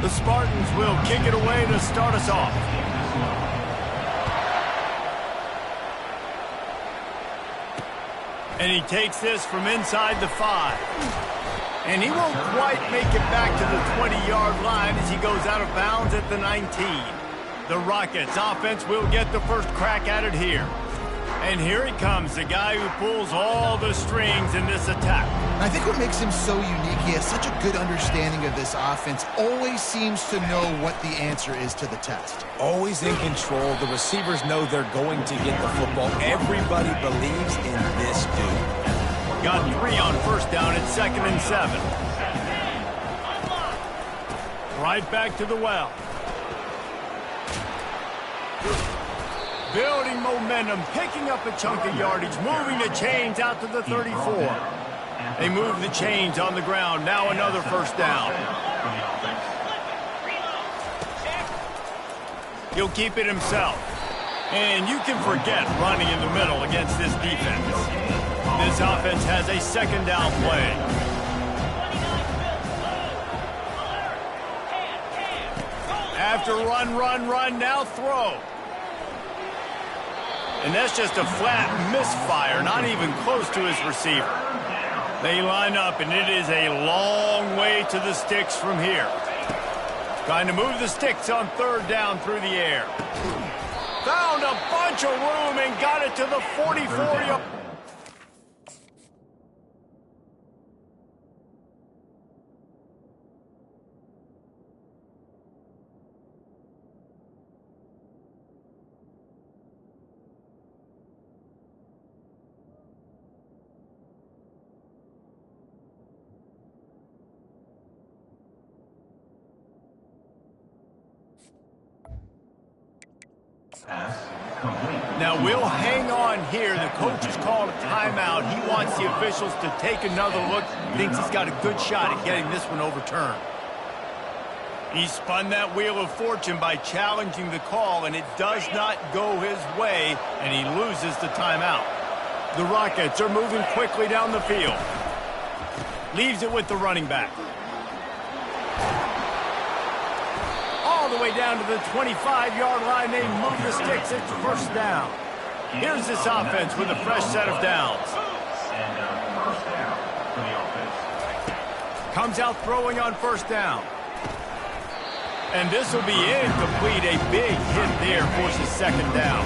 The Spartans will kick it away to start us off. And he takes this from inside the 5. And he won't quite make it back to the 20-yard line as he goes out of bounds at the 19. The Rockets offense will get the first crack at it here. And here he comes, the guy who pulls all the strings in this attack. I think what makes him so unique, he has such a good understanding of this offense, always seems to know what the answer is to the test. Always in control. The receivers know they're going to get the football. Everybody believes in this dude. Got 3 on first down at 2nd and 7. Right back to the well. Building momentum, picking up a chunk of yardage, moving the chains out to the 34. They move the chains on the ground. Now another first down. He'll keep it himself. And you can forget running in the middle against this defense. This offense has a second down play. After run, now throw. And that's just a flat misfire, not even close to his receiver. They line up, and it is a long way to the sticks from here. Trying to move the sticks on 3rd down through the air. Found a bunch of room and got it to the 44. Now we'll hang on here. The coach has called a timeout. He wants the officials to take another look. Thinks he's got a good shot at getting this one overturned. He spun that wheel of fortune by challenging the call, and it does not go his way, and he loses the timeout. The Rockets are moving quickly down the field. Leaves it with the running back. All the way down to the 25-yard line. They move the sticks. It's first down. Here's this offense with a fresh set of downs. Comes out throwing on first down. And this will be incomplete. A big hit there forces second down.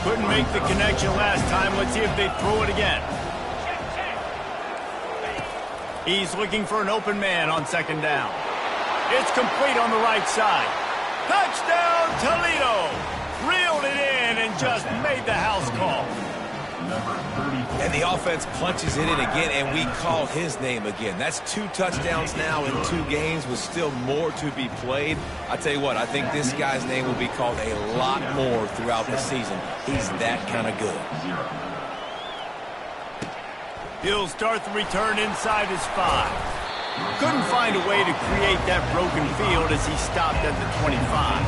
Couldn't make the connection last time. Let's see if they throw it again. He's looking for an open man on second down. It's complete on the right side. Touchdown, Toledo! Reeled it in and just made the house call. And the offense punches it in again, and we call his name again. That's 2 touchdowns now in 2 games with still more to be played. I tell you what, I think this guy's name will be called a lot more throughout the season. He's that kind of good. He'll start the return inside his 5. Couldn't find a way to create that broken field as he stopped at the 25.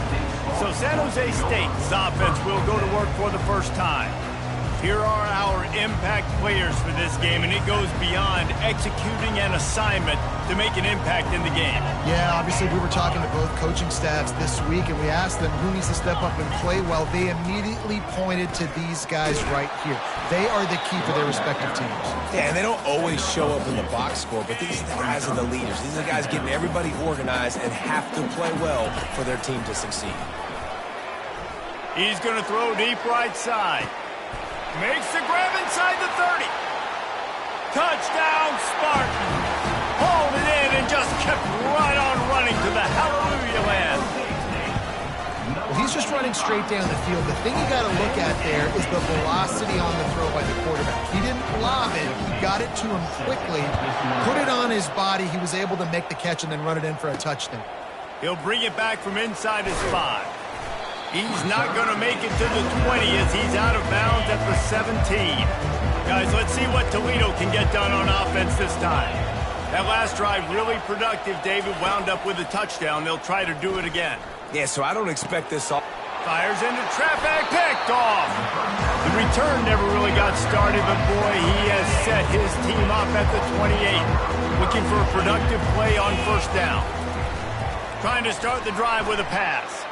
So San Jose State's offense will go to work for the first time. Here are our impact players for this game, and it goes beyond executing an assignment to make an impact in the game. Yeah, obviously we were talking to both coaching staffs this week, and we asked them who needs to step up and play well. They immediately pointed to these guys right here. They are the key for their respective teams. Yeah, and they don't always show up in the box score, but these are the guys are the leaders. These are the guys getting everybody organized and have to play well for their team to succeed. He's going to throw deep right side. Makes the grab inside the 30. Touchdown, Spartan. Hauled it in and just kept right on running to the hallelujah land. Well, he's just running straight down the field. The thing you got to look at there is the velocity on the throw by the quarterback. He didn't lob it. He got it to him quickly, put it on his body. He was able to make the catch and then run it in for a touchdown. He'll bring it back from inside his 5. He's not going to make it to the 20 as he's out of bounds at the 17. Guys, let's see what Toledo can get done on offense this time. That last drive really productive. David wound up with a touchdown. They'll try to do it again. Yeah, so I don't expect this all. Fires into traffic, picked off. The return never really got started, but boy, he has set his team up at the 28. Looking for a productive play on first down. Trying to start the drive with a pass.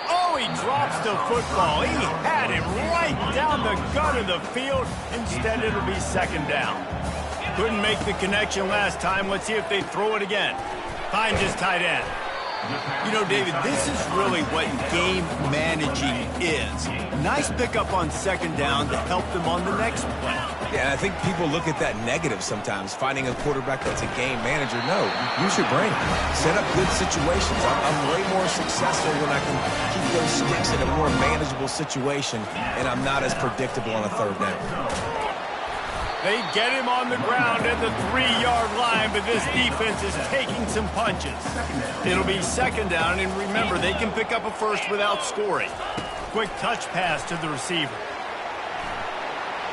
Oh, he drops the football. He had it right down the gut of the field. Instead, it'll be second down. Couldn't make the connection last time. Let's see if they throw it again. Finds his tight end. You know, David, this is really what game managing is. Nice pickup on second down to help them on the next play. Yeah, and I think people look at that negative sometimes, finding a quarterback that's a game manager. No, use your brain. Set up good situations. I'm way more successful when I can keep those sticks in a more manageable situation, and I'm not as predictable on a third down. They get him on the ground at the 3-yard line, but this defense is taking some punches. It'll be second down, and remember, they can pick up a first without scoring. Quick touch pass to the receiver.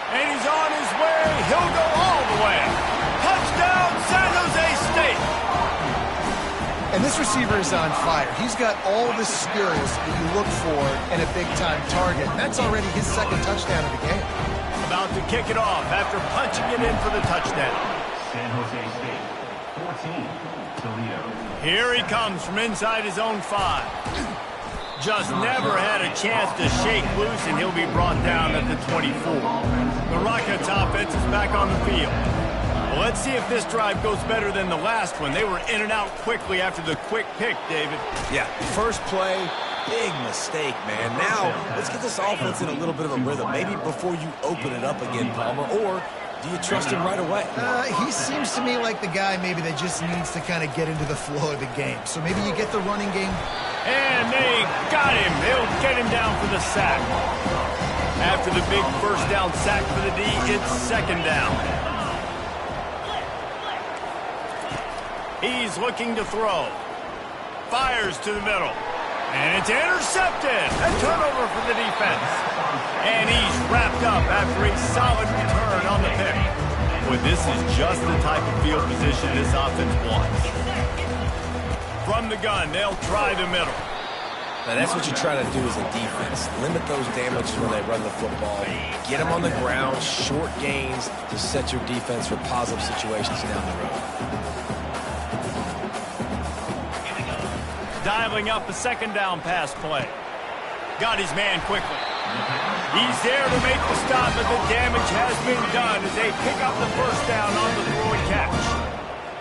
And he's on his way. He'll go all the way. Touchdown, San Jose State. And this receiver is on fire. He's got all the skills that you look for in a big-time target. And that's already his second touchdown of the game. About to kick it off after punching it in for the touchdown. San Jose State, 14, Toledo. Here he comes from inside his own 5. Just never had a chance to shake loose, and he'll be brought down at the 24. The Rockets offense is back on the field. Well, let's see if this drive goes better than the last one. They were in and out quickly after the quick pick, David. Yeah, first play, big mistake, man. Now, let's get this offense in a little bit of a rhythm. Maybe before you open it up again, Palmer, or do you trust him right away? He seems to me like the guy maybe that just needs to kind of get into the flow of the game. So maybe you get the running game. And they got him. They'll get him down for the sack. After the big first down sack for the D, it's second down. He's looking to throw. Fires to the middle. And it's intercepted. A turnover for the defense. And he's wrapped up after a solid return on the pick. Boy, this is just the type of field position this offense wants. From the gun, they'll try the middle. Now, that's what you try to do as a defense. Limit those damages when they run the football. Get them on the ground, short gains to set your defense for positive situations down the road. Dialing up a second down pass play. Got his man quickly. He's there to make the stop, but the damage has been done as they pick up the first down on the throw and catch.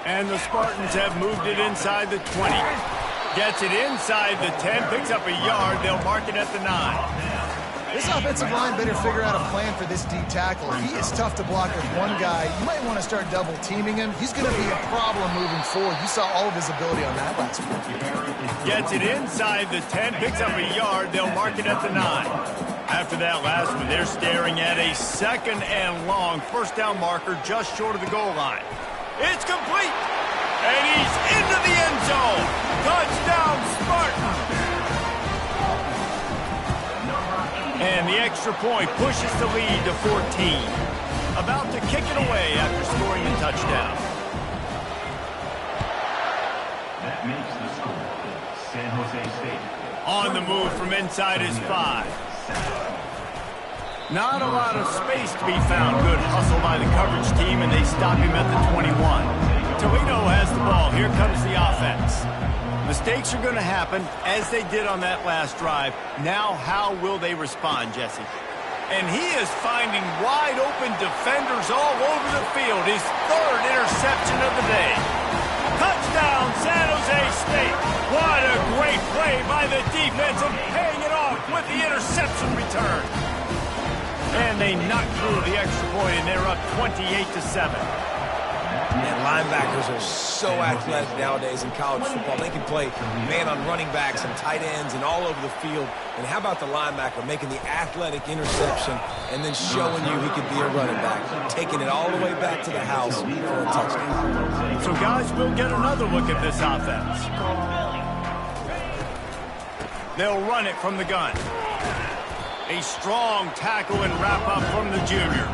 And the Spartans have moved it inside the 20. Gets it inside the 10, picks up a yard. They'll mark it at the 9. This offensive line better figure out a plan for this D tackle. He is tough to block with one guy. You might want to start double teaming him. He's going to be a problem moving forward. You saw all of his ability on that last one. Gets it inside the 10, picks up a yard. They'll mark it at the 9. After that last one, they're staring at a second and long first down marker just short of the goal line. It's complete, and he's into the end zone. Touchdown, Spartans. And the extra point pushes the lead to 14. About to kick it away after scoring the touchdown. That makes the score. San Jose State. On the move from inside his 5. Not a lot of space to be found. Good hustle by the coverage team, and they stop him at the 21. Toledo has the ball. Here comes the offense. Mistakes are going to happen, as they did on that last drive. Now, how will they respond, Jesse? And he is finding wide-open defenders all over the field. His third interception of the day. Touchdown, San Jose State. What a great play by the defense, and paying it off with the interception return. And they knock through the extra point, and they're up 28-7. And linebackers are so athletic nowadays in college football. They can play man on running backs and tight ends and all over the field. And how about the linebacker making the athletic interception and then showing you he could be a running back, taking it all the way back to the house for a touchdown. So, guys, we'll get another look at this offense. They'll run it from the gun. A strong tackle and wrap-up from the junior.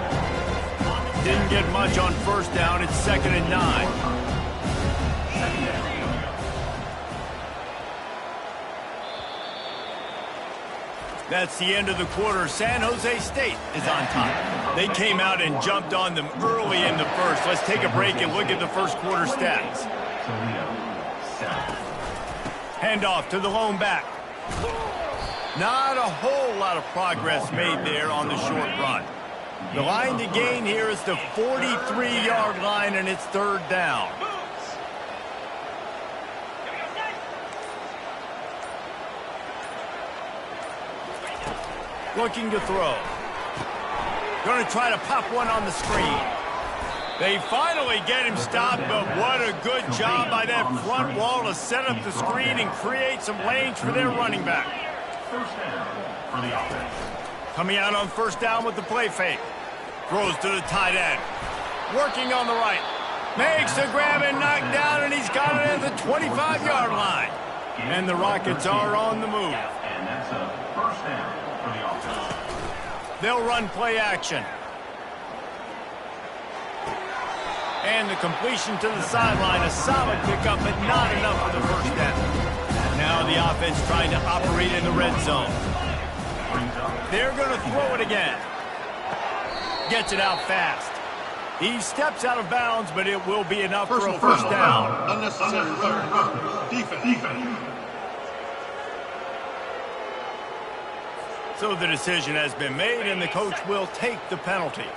Didn't get much on first down. It's 2nd and 9. That's the end of the quarter. San Jose State is on top. They came out and jumped on them early in the first. Let's take a break and look at the first quarter stats. Toledo, 7. Handoff to the lone back. Not a whole lot of progress made there on the short run. The line to gain here is the 43-yard line, and it's 3rd down. Looking to throw. Going to try to pop one on the screen. They finally get him stopped, but what a good job by that front wall to set up the screen and create some lanes for their running back. First down for the offense. Coming out on 1st down with the play fake. Throws to the tight end. Working on the right. Makes the grab and knock down, and he's got it at the 25-yard line. And the Rockets are on the move. And that's a first down for the offense. They'll run play action. And the completion to the sideline, a solid pickup, but not enough for the first down. Now the offense trying to operate in the red zone. They're going to throw it again. Gets it out fast. He steps out of bounds, but it will be enough for a first down. Unnecessary third. Defense. So the decision has been made, and the coach will take the penalty.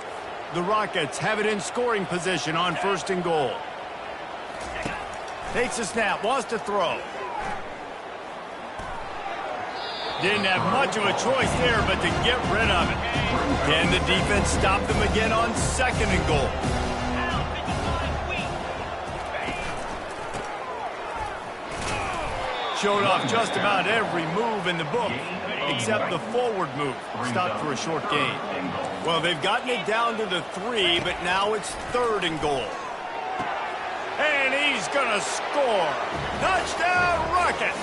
The Rockets have it in scoring position on 1st and goal. Takes a snap, wants to throw. Didn't have much of a choice there, but to get rid of it. Can the defense stop them again on 2nd and goal? Showed off just about every move in the book, except the forward move. Stopped for a short gain. Well, they've gotten it down to the 3, but now it's 3rd and goal. And he's going to score. Touchdown, Rockets!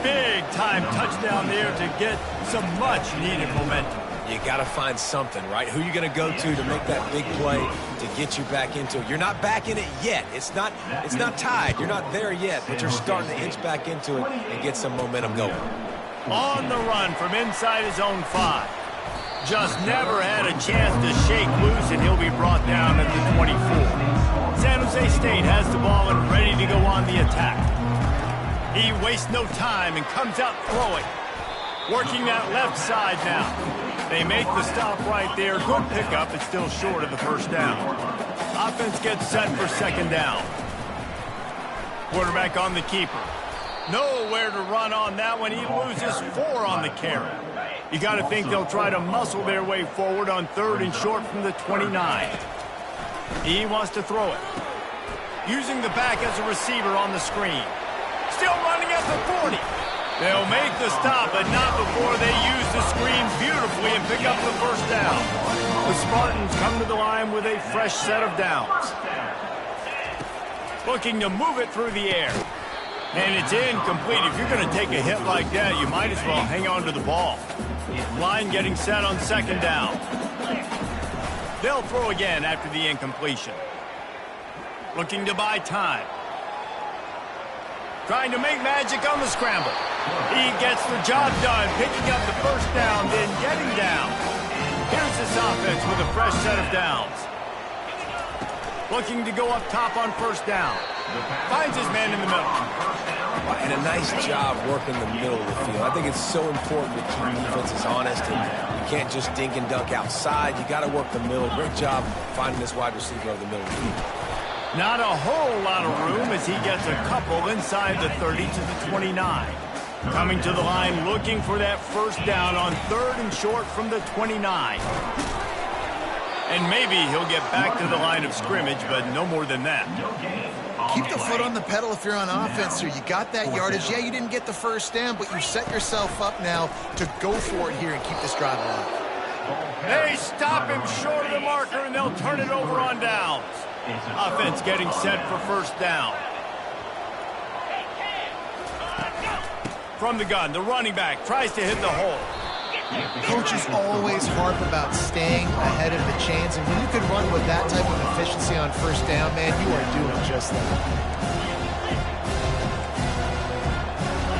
Big-time touchdown there to get some much-needed momentum. You got to find something, right? Who you going to go to make that big play to get you back into it? You're not back in it yet. It's not tied. You're not there yet, but you're starting to inch back into it and get some momentum going. On the run from inside his own 5. Just never had a chance to shake loose, and he'll be brought down at the 24. San Jose State has the ball and ready to go on the attack. He wastes no time and comes out throwing. Working that left side now. They make the stop right there. Good pickup. It's still short of the first down. Offense gets set for 2nd down. Quarterback on the keeper. Nowhere to run on that one. He loses 4 on the carry. You got to think they'll try to muscle their way forward on 3rd and short from the 29. He wants to throw it. Using the back as a receiver on the screen. Still running at the 40. They'll make the stop, but not before they use the screen beautifully and pick up the first down. The Spartans come to the line with a fresh set of downs. Looking to move it through the air. And it's incomplete. If you're going to take a hit like that, you might as well hang on to the ball. Line getting set on 2nd down. They'll throw again after the incompletion. Looking to buy time. Trying to make magic on the scramble. He gets the job done, picking up the first down, then getting down. Here's this offense with a fresh set of downs. Looking to go up top on 1st down. Finds his man in the middle. And a nice job working the middle of the field. I think it's so important to keep defenses honest. And you can't just dink and dunk outside. You got to work the middle. Great job finding this wide receiver of the middle of the field. Not a whole lot of room as he gets a couple inside the 30 to the 29. Coming to the line looking for that first down on 3rd and short from the 29. And maybe he'll get back to the line of scrimmage, but no more than that. Keep the foot on the pedal if you're on offense here. You got that yardage. Yeah, you didn't get the first down, but you set yourself up now to go for it here and keep this drive alive. They stop him short of the marker, and they'll turn it over on downs. Offense getting set for first down. From the gun, the running back tries to hit the hole. Coaches always harp about staying ahead of the chains, and when you can run with that type of efficiency on first down, man, you are doing just that.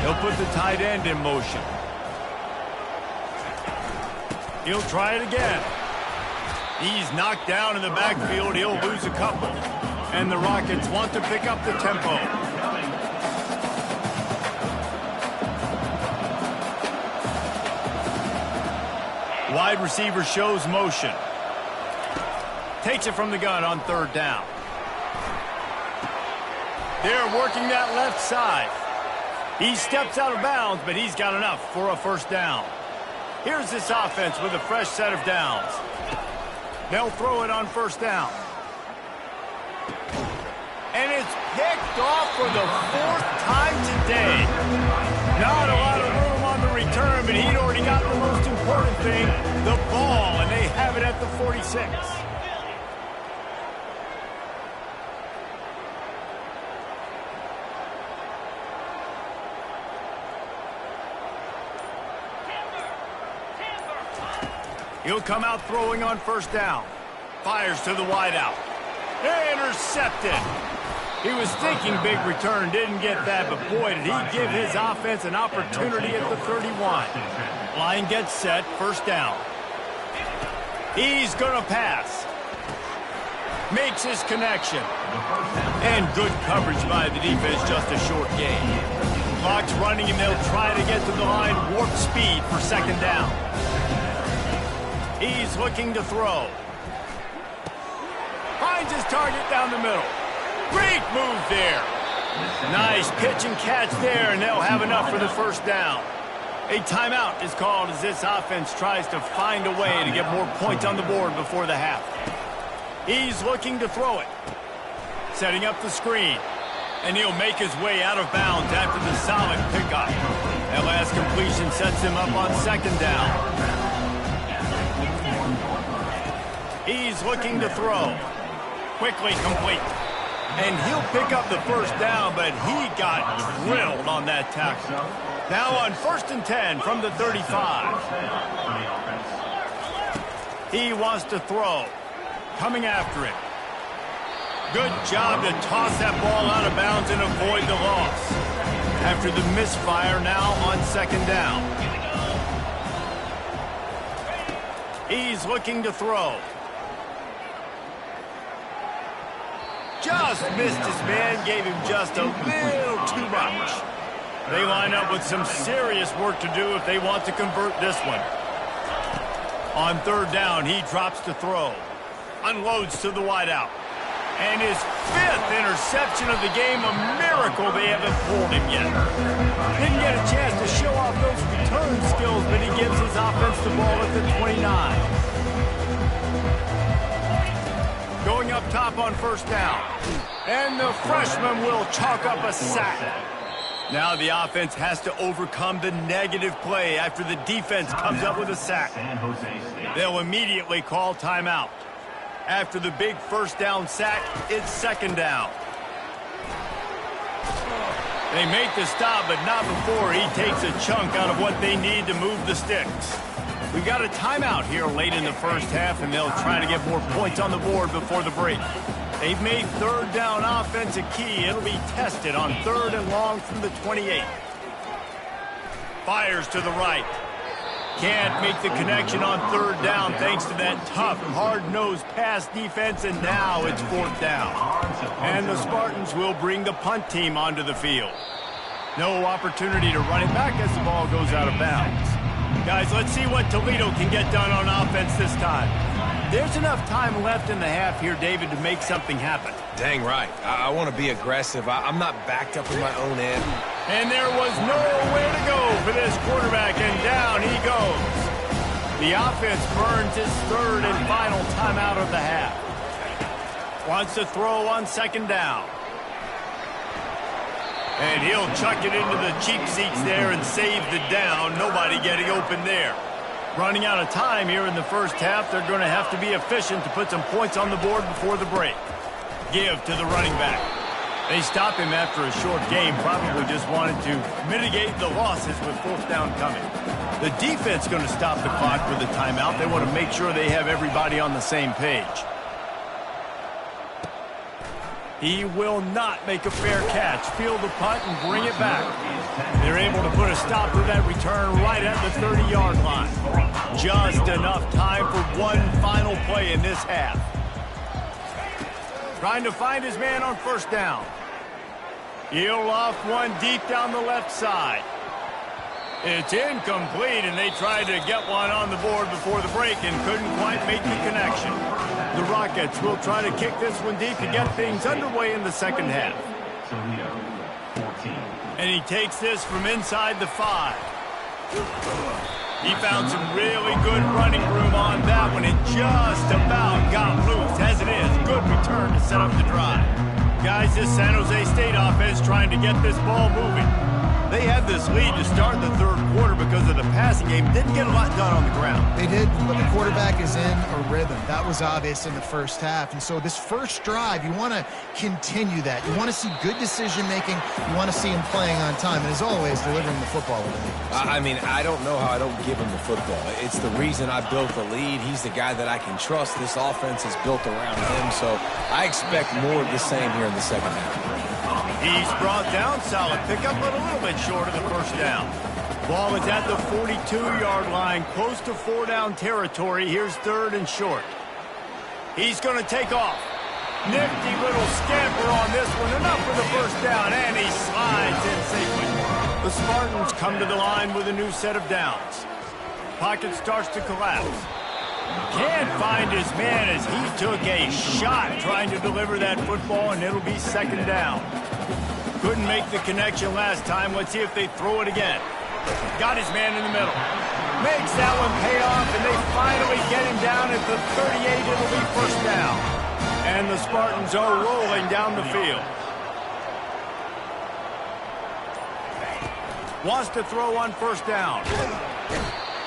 He'll put the tight end in motion. He'll try it again. He's knocked down in the backfield. He'll lose a couple. And the Rockets want to pick up the tempo. Wide receiver shows motion. Takes it from the gun on third down. They're working that left side. He steps out of bounds, but he's got enough for a first down. Here's this offense with a fresh set of downs. They'll throw it on first down. And it's picked off for the fourth time today. Not a lot of room on the return, but he'd already got the most important thing, the ball, and they have it at the 46. He'll come out throwing on first down. Fires to the wideout. Intercepted. He was thinking big return, didn't get that, but boy, did he give his offense an opportunity at the 31. Line gets set, first down. He's going to pass. Makes his connection. And good coverage by the defense, just a short gain. Clock's running, and they'll try to get to the line warp speed for second down. He's looking to throw. Finds his target down the middle. Great move there. Nice pitch and catch there, and they'll have enough for the first down. A timeout is called as this offense tries to find a way to get more points on the board before the half. He's looking to throw it. Setting up the screen. And he'll make his way out of bounds after the solid pickup. That last completion sets him up on second down. He's looking to throw. Quickly complete. And he'll pick up the first down, but he got drilled on that tackle. Now on 1st and 10 from the 35. He wants to throw. Coming after it. Good job to toss that ball out of bounds and avoid the loss. After the misfire, now on second down. He's looking to throw. Just missed his man, gave him just a little too much. They line up with some serious work to do if they want to convert this one. On third down, he drops to throw. Unloads to the wideout. And his 5th interception of the game, a miracle they haven't pulled him yet. Didn't get a chance to show off those return skills, but he gives his offense the ball at the 29. Going up top on first down. And the freshman will chalk up a sack. Now the offense has to overcome the negative play after the defense comes up with a sack. They'll immediately call timeout. After the big first down sack, it's second down. They make the stop, but not before he takes a chunk out of what they need to move the sticks. We've got a timeout here late in the first half, and they'll try to get more points on the board before the break. They've made third down offense a key. It'll be tested on 3rd and long from the 28. Fires to the right. Can't make the connection on 3rd down thanks to that tough, hard-nosed pass defense, and now it's 4th down. And the Spartans will bring the punt team onto the field. No opportunity to run it back as the ball goes out of bounds. Guys, let's see what Toledo can get done on offense this time. There's enough time left in the half here, David, to make something happen. Dang right. I want to be aggressive. I'm not backed up in my own end. And there was nowhere to go for this quarterback, and down he goes. The offense burns his 3rd and final timeout of the half. Wants to throw on second down. And he'll chuck it into the cheap seats there and save the down. Nobody getting open there. Running out of time here in the first half. They're going to have to be efficient to put some points on the board before the break. Give to the running back. They stop him after a short game. Probably just wanted to mitigate the losses with 4th down coming. The defense going to stop the clock with a timeout. They want to make sure they have everybody on the same page. He will not make a fair catch. Field the punt and bring it back. They're able to put a stop to that return right at the 30-yard line. Just enough time for one final play in this half. Trying to find his man on first down. He'll loft one deep down the left side. It's incomplete, and they tried to get one on the board before the break and couldn't quite make the connection. The Rockets will try to kick this one deep to get things underway in the second half. Toledo, 14. And he takes this from inside the 5. He found some really good running room on that one and just about got loose. As it is, good return to set up the drive. Guys, this San Jose State offense trying to get this ball moving. They had this lead to start the third quarter because of the passing game. Didn't get a lot done on the ground. They did, but the quarterback is in a rhythm. That was obvious in the first half. And so this first drive, you want to continue that. You want to see good decision-making. You want to see him playing on time. And as always, delivering the football. I mean, I don't know how I don't give him the football. It's the reason I built the lead. He's the guy that I can trust. This offense is built around him. So I expect more of the same here in the second half. He's brought down, solid pickup, but a little bit short of the first down. Ball is at the 42-yard line, close to 4-down territory. Here's third and short. He's going to take off. Nifty little scamper on this one, enough for the first down, and he slides in safely. The Spartans come to the line with a new set of downs. Pocket starts to collapse. Can't find his man as he took a shot trying to deliver that football, and it'll be second down. Couldn't make the connection last time. Let's see if they throw it again. Got his man in the middle. Makes that one pay off, and they finally get him down at the 38. It'll be first down. And the Spartans are rolling down the field. Wants to throw on first down.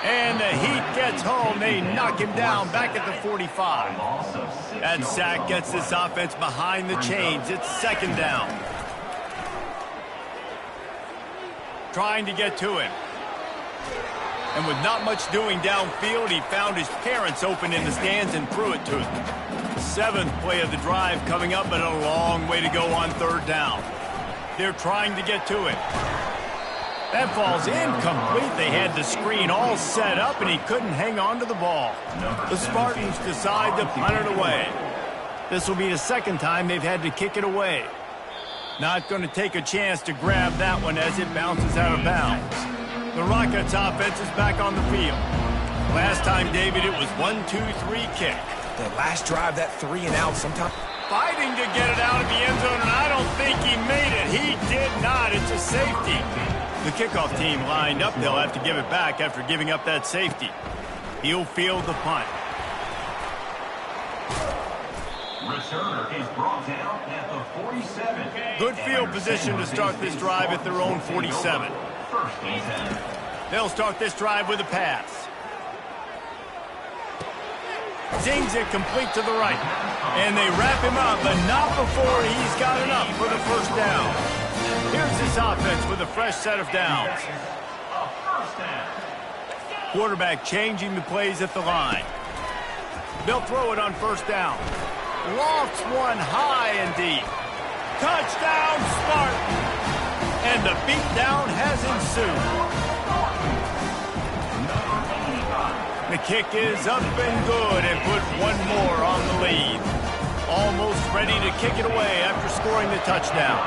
And the heat gets home. They knock him down back at the 45. That sack gets this offense behind the chains. It's second down. Trying to get to him. And with not much doing downfield, he found his parents open in the stands and threw it to him. Seventh play of the drive coming up, but a long way to go on third down. They're trying to get to him. That ball's incomplete. They had the screen all set up, and he couldn't hang on to the ball. The Spartans decide to punt it away. This will be the second time they've had to kick it away. Not going to take a chance to grab that one as it bounces out of bounds. The Rockets offense is back on the field. Last time, David, it was 1-2-3 kick. The last drive, that 3 and out sometime. Fighting to get it out of the end zone, and I don't think he made it. He did not. It's a safety. The kickoff team lined up. They'll have to give it back after giving up that safety. He'll field the punt. Returner is brought down at the 47. Good field position to start this drive at their own 47. First and 10. They'll start this drive with a pass. Zings it complete to the right. And they wrap him up, but not before he's got enough for the first down. Here's this offense with a fresh set of downs. Quarterback changing the plays at the line. They'll throw it on first down. Lofts one high and deep. Touchdown, Spartan! And the beatdown has ensued. The kick is up and good and put one more on the lead. Almost ready to kick it away after scoring the touchdown.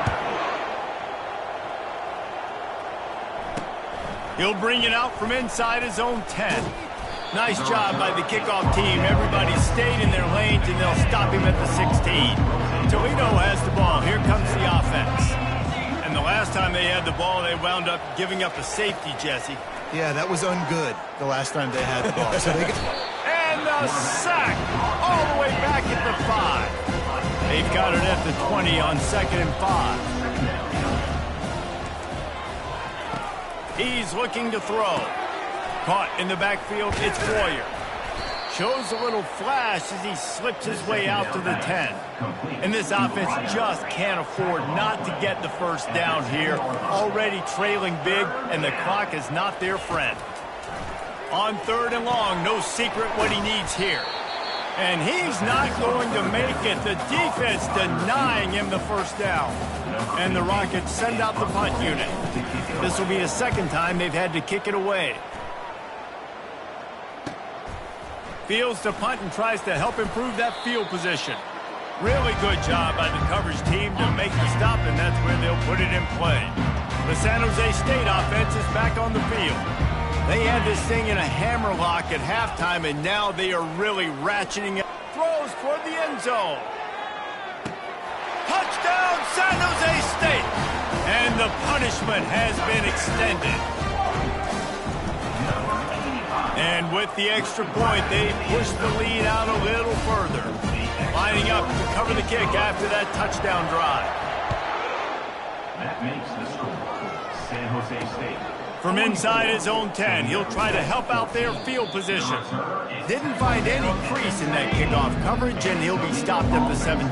He'll bring it out from inside his own 10. Nice job by the kickoff team. Everybody stayed in their lanes, and they'll stop him at the 16. Toledo has the ball. Here comes the offense. And the last time they had the ball, they wound up giving up a safety, Jesse. Yeah, that was ungood the last time they had the ball. So they and the sack all the way back at the 5. They've got it at the 20 on 2nd and 5. He's looking to throw. Caught in the backfield, it's Boyer. Shows a little flash as he slips his way out to the 10. And this offense just can't afford not to get the first down here. Already trailing big, and the clock is not their friend. On third and long, no secret what he needs here. And he's not going to make it. The defense denying him the first down. And the Rockets send out the punt unit. This will be the second time they've had to kick it away. Fields to punt and tries to help improve that field position. Really good job by the coverage team to make the stop, and that's where they'll put it in play. The San Jose State offense is back on the field. They had this thing in a hammerlock at halftime, and now they are really ratcheting it. Throws toward the end zone. Touchdown, San Jose State! And the punishment has been extended. And with the extra point, they push the lead out a little further. Lining up to cover the kick after that touchdown drive. That makes the score. San Jose State. From inside his own 10, he'll try to help out their field position. Didn't find any crease in that kickoff coverage, and he'll be stopped at the 17.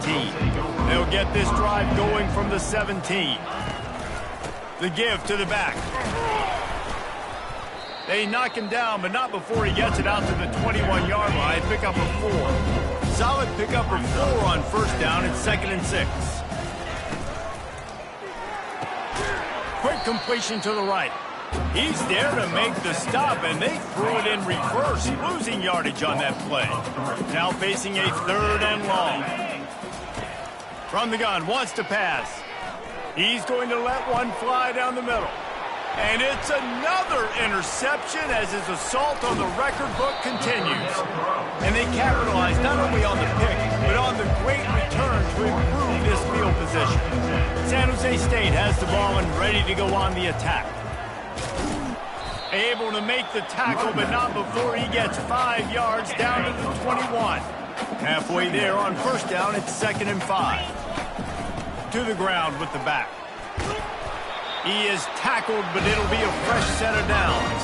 They'll get this drive going from the 17. The give to the back. They knock him down, but not before he gets it out to the 21-yard line. Pick up a 4. Solid pickup of 4 on first down. It's 2nd and 6. Quick completion to the right. He's there to make the stop, and they threw it in reverse, losing yardage on that play. Now facing a 3rd and long. From the gun, wants to pass. He's going to let one fly down the middle. And it's another interception as his assault on the record book continues. And they capitalize not only on the pick, but on the great return to improve this field position. San Jose State has the ball and ready to go on the attack. Able to make the tackle, but not before he gets 5 yards down to the 21. Halfway there on first down, it's 2nd and 5. To the ground with the back. He is tackled, but it'll be a fresh set of downs.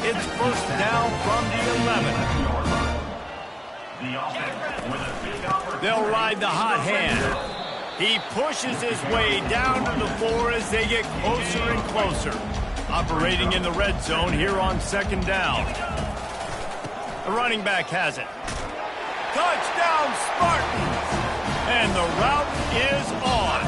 It's first down from the 11. They'll ride the hot hand. He pushes his way down to the 4 as they get closer and closer. Operating in the red zone here on 2nd down. The running back has it. Touchdown, Spartans! And the route is on.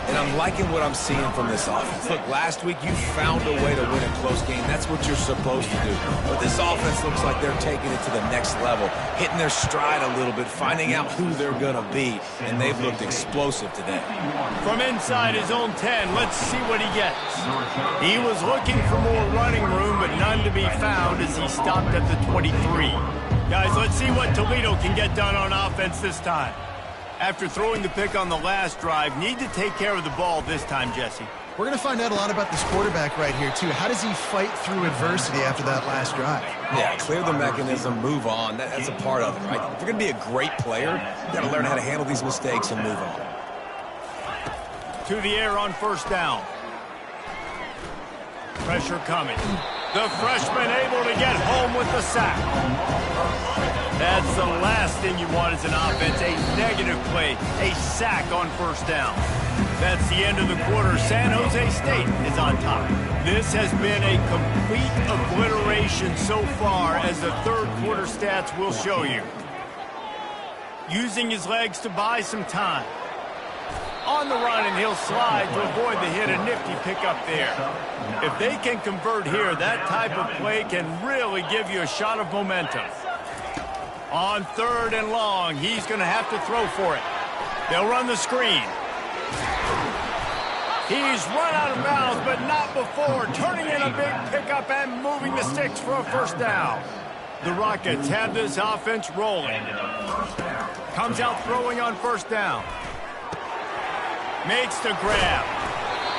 And I'm liking what I'm seeing from this offense. Look, last week you found a way to win a close game. That's what you're supposed to do. But this offense looks like they're taking it to the next level, hitting their stride a little bit, finding out who they're going to be, and they've looked explosive today. From inside his own 10, let's see what he gets. He was looking for more running room, but none to be found as he stopped at the 23. Guys, let's see what Toledo can get done on offense this time. After throwing the pick on the last drive, need to take care of the ball this time, Jesse. We're going to find out a lot about this quarterback right here, too. How does he fight through adversity after that last drive? Yeah, clear the mechanism, move on. That's a part of it, right? If you're going to be a great player, you've got to learn how to handle these mistakes and move on. To the air on first down. Pressure coming. The freshman able to get home with the sack. That's the last thing you want as an offense, a negative play, a sack on first down. That's the end of the quarter. San Jose State is on top. This has been a complete obliteration so far, as the third quarter stats will show you. Using his legs to buy some time. On the run, and he'll slide to avoid the hit. A nifty pickup there. If they can convert here, that type of play can really give you a shot of momentum. On 3rd and long, he's going to have to throw for it. They'll run the screen. He's run out of bounds, but not before. Turning in a big pickup and moving the sticks for a first down. The Rockets have this offense rolling. Comes out throwing on first down. Makes the grab.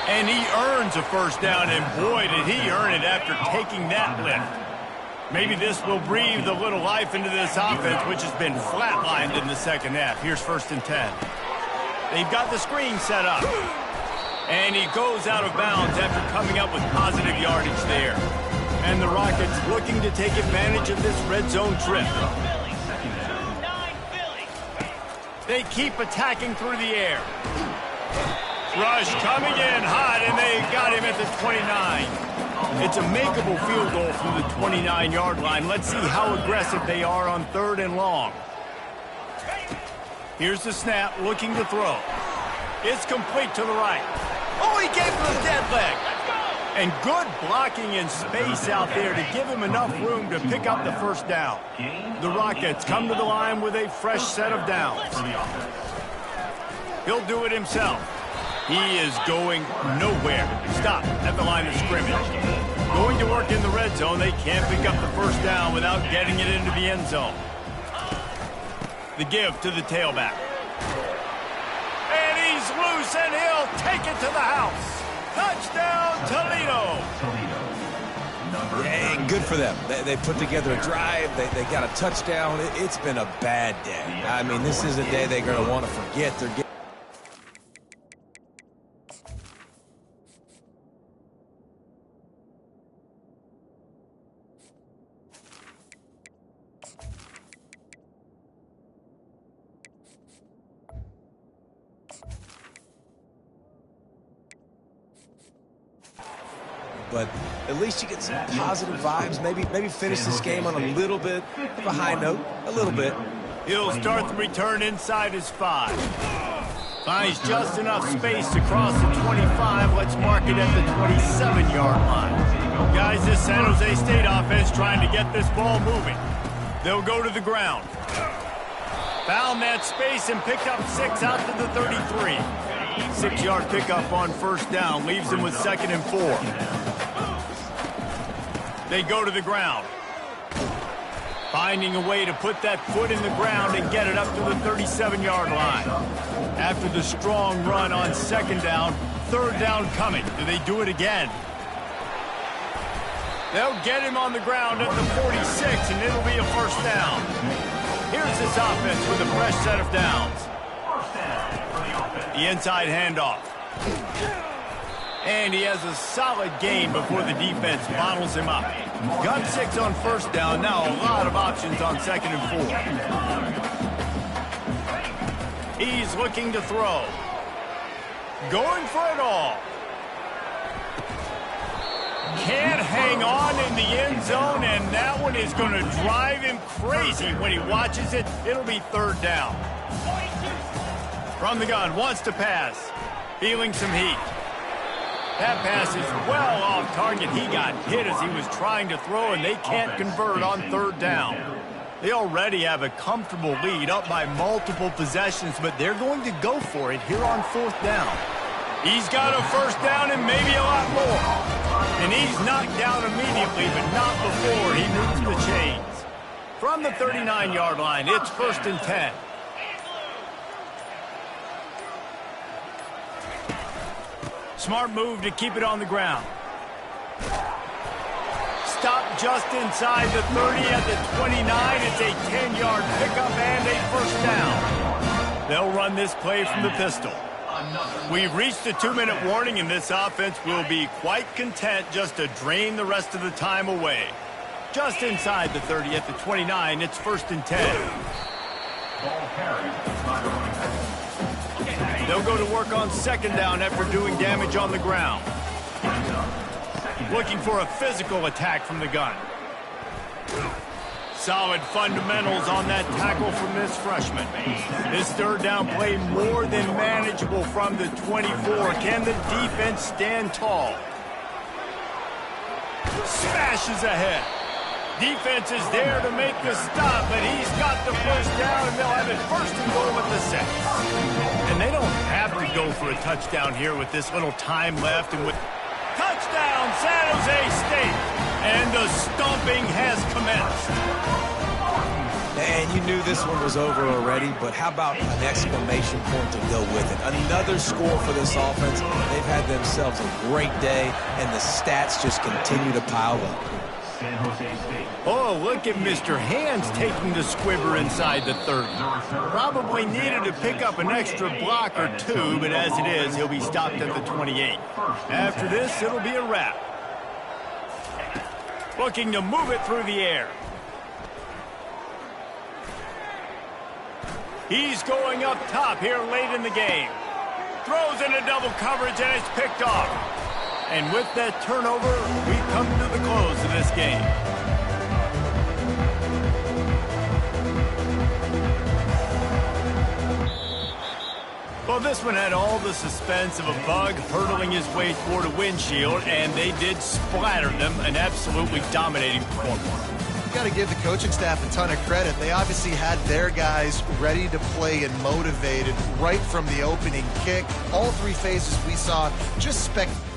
And he earns a first down, and boy, did he earn it after taking that lift. Maybe this will breathe a little life into this offense, which has been flatlined in the second half. Here's 1st and 10. They've got the screen set up. And he goes out of bounds after coming up with positive yardage there. And the Rockets looking to take advantage of this red zone trip. They keep attacking through the air. Rush coming in hot, and they got him at the 29. It's a makeable field goal from the 29-yard line. Let's see how aggressive they are on 3rd and long. Here's the snap, looking to throw. It's complete to the right. Oh, he gave him a dead leg. And good blocking in space out there to give him enough room to pick up the first down. The Rockets come to the line with a fresh set of downs. He'll do it himself. He is going nowhere. Stop at the line of scrimmage. Going to work in the red zone. They can't pick up the first down without getting it into the end zone. The give to the tailback. And he's loose, and he'll take it to the house. Touchdown, Toledo. And good for them. They put together a drive. They got a touchdown. It's been a bad day. I mean, this is a day they're going to want to forget. They're getting but at least you get some positive vibes. Maybe finish this game on a little bit of a high note. A little bit. He'll start the return inside his 5. Finds just enough space to cross the 25. Let's mark it at the 27-yard line. Guys, this San Jose State offense trying to get this ball moving. They'll go to the ground. Found that space and picked up 6 out to the 33. 6-yard pickup on first down. Leaves him with 2nd and 4. They go to the ground. Finding a way to put that foot in the ground and get it up to the 37-yard line. After the strong run on 2nd down, 3rd down coming. Do they do it again? They'll get him on the ground at the 46, and it'll be a first down. Here's this offense with a fresh set of downs. The inside handoff. And he has a solid gain before the defense bottles him up. Got 6 on first down. Now a lot of options on 2nd and 4. He's looking to throw. Going for it all. Can't hang on in the end zone, and that one is going to drive him crazy when he watches it. It'll be 3rd down. From the gun, wants to pass. Feeling some heat. That pass is well off target. He got hit as he was trying to throw, and they can't convert on 3rd down. They already have a comfortable lead, up by multiple possessions, but they're going to go for it here on 4th down. He's got a first down and maybe a lot more. And he's knocked down immediately, but not before he moves the chains. From the 39-yard line, it's 1st and 10. Smart move to keep it on the ground. Stop just inside the 30 at the 29. It's a 10-yard pickup and a first down. They'll run this play from the pistol. We've reached the 2-minute warning, and this offense will be quite content just to drain the rest of the time away. Just inside the 30 at the 29, it's 1st and 10. They'll go to work on 2nd down after doing damage on the ground. Looking for a physical attack from the gun. Solid fundamentals on that tackle from this freshman. This 3rd down play more than manageable from the 24. Can the defense stand tall? Smashes ahead. Defense is there to make the stop, but he's got the first down, and they'll have it 1st and goal at the 6. And they don't have to go for a touchdown here with this little time left. And with touchdown, San Jose State. And the stomping has commenced. And you knew this one was over already, but how about an exclamation point to go with it? Another score for this offense. They've had themselves a great day, and the stats just continue to pile up. Oh, look at Mr. Hands taking the squibber inside the 30. Probably needed to pick up an extra block or 2, but as it is, he'll be stopped at the 28. After this, it'll be a wrap. Looking to move it through the air. He's going up top here late in the game. Throws into double coverage, and it's picked off. And with that turnover, we come to the close of this game. Well, Well, this one had all the suspense of a bug hurtling his way toward a windshield, and they did splatter them, an absolutely dominating performance. You got to give the coaching staff a ton of credit. They obviously had their guys ready to play and motivated right from the opening kick. All three phases we saw just spectacular.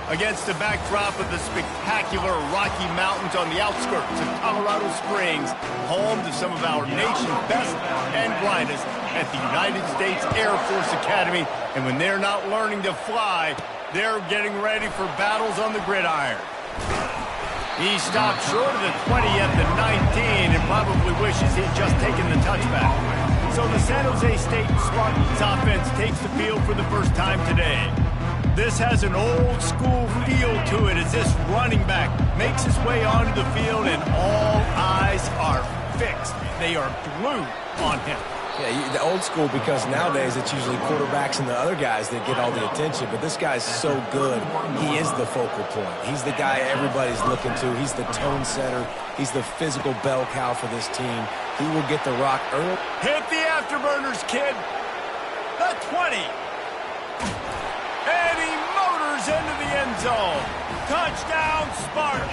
Against the backdrop of the spectacular Rocky Mountains on the outskirts of Colorado Springs, home to some of our nation's best and brightest at the United States Air Force Academy. And when they're not learning to fly, they're getting ready for battles on the gridiron. He stopped short of the 20 at the 19 and probably wishes he'd just taken the touchback. So the San Jose State Spartans offense takes the field for the first time today. This has an old-school feel to it as this running back makes his way onto the field and all eyes are fixed. They are glued on him. Yeah, the old school, because nowadays it's usually quarterbacks and the other guys that get all the attention, but this guy's so good. He is the focal point. He's the guy everybody's looking to. He's the tone setter. He's the physical bell cow for this team. He will get the rock early. Hit the afterburners, kid. The 20. And he motors into the end zone. Touchdown, Spartans.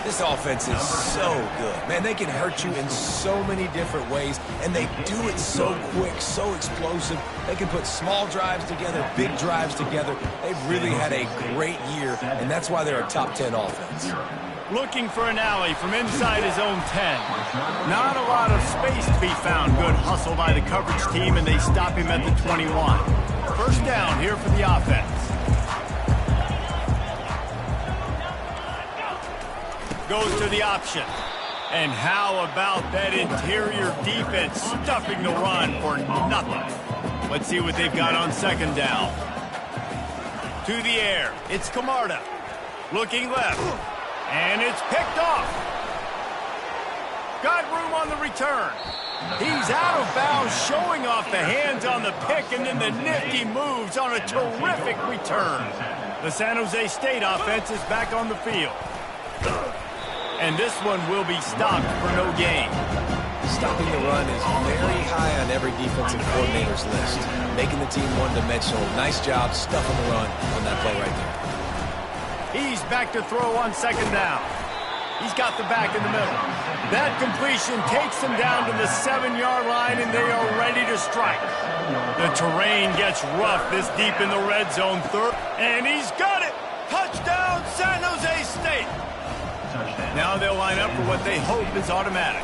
This offense is so good. Man, they can hurt you in so many different ways, and they do it so quick, so explosive. They can put small drives together, big drives together. They've really had a great year, and that's why they're a top 10 offense. Looking for an alley from inside his own 10. Not a lot of space to be found. Good hustle by the coverage team, and they stop him at the 21. First down here for the offense. Goes to the option. And how about that interior defense stuffing the run for nothing? Let's see what they've got on second down. To the air. It's Camarda. Looking left. And it's picked off. Got room on the return. He's out of bounds, showing off the hands on the pick, and then the nifty moves on a terrific return. The San Jose State offense is back on the field. And this one will be stopped for no gain. Stopping the run is very high on every defensive coordinator's list. Making the team one-dimensional. Nice job stuffing the run on that play right there. He's back to throw on second down. He's got the back in the middle. That completion takes them down to the 7-yard line, and they are ready to strike. The terrain gets rough this deep in the red zone. Third, and he's got it. Touchdown, San Jose State. Now they'll line up for what they hope is automatic.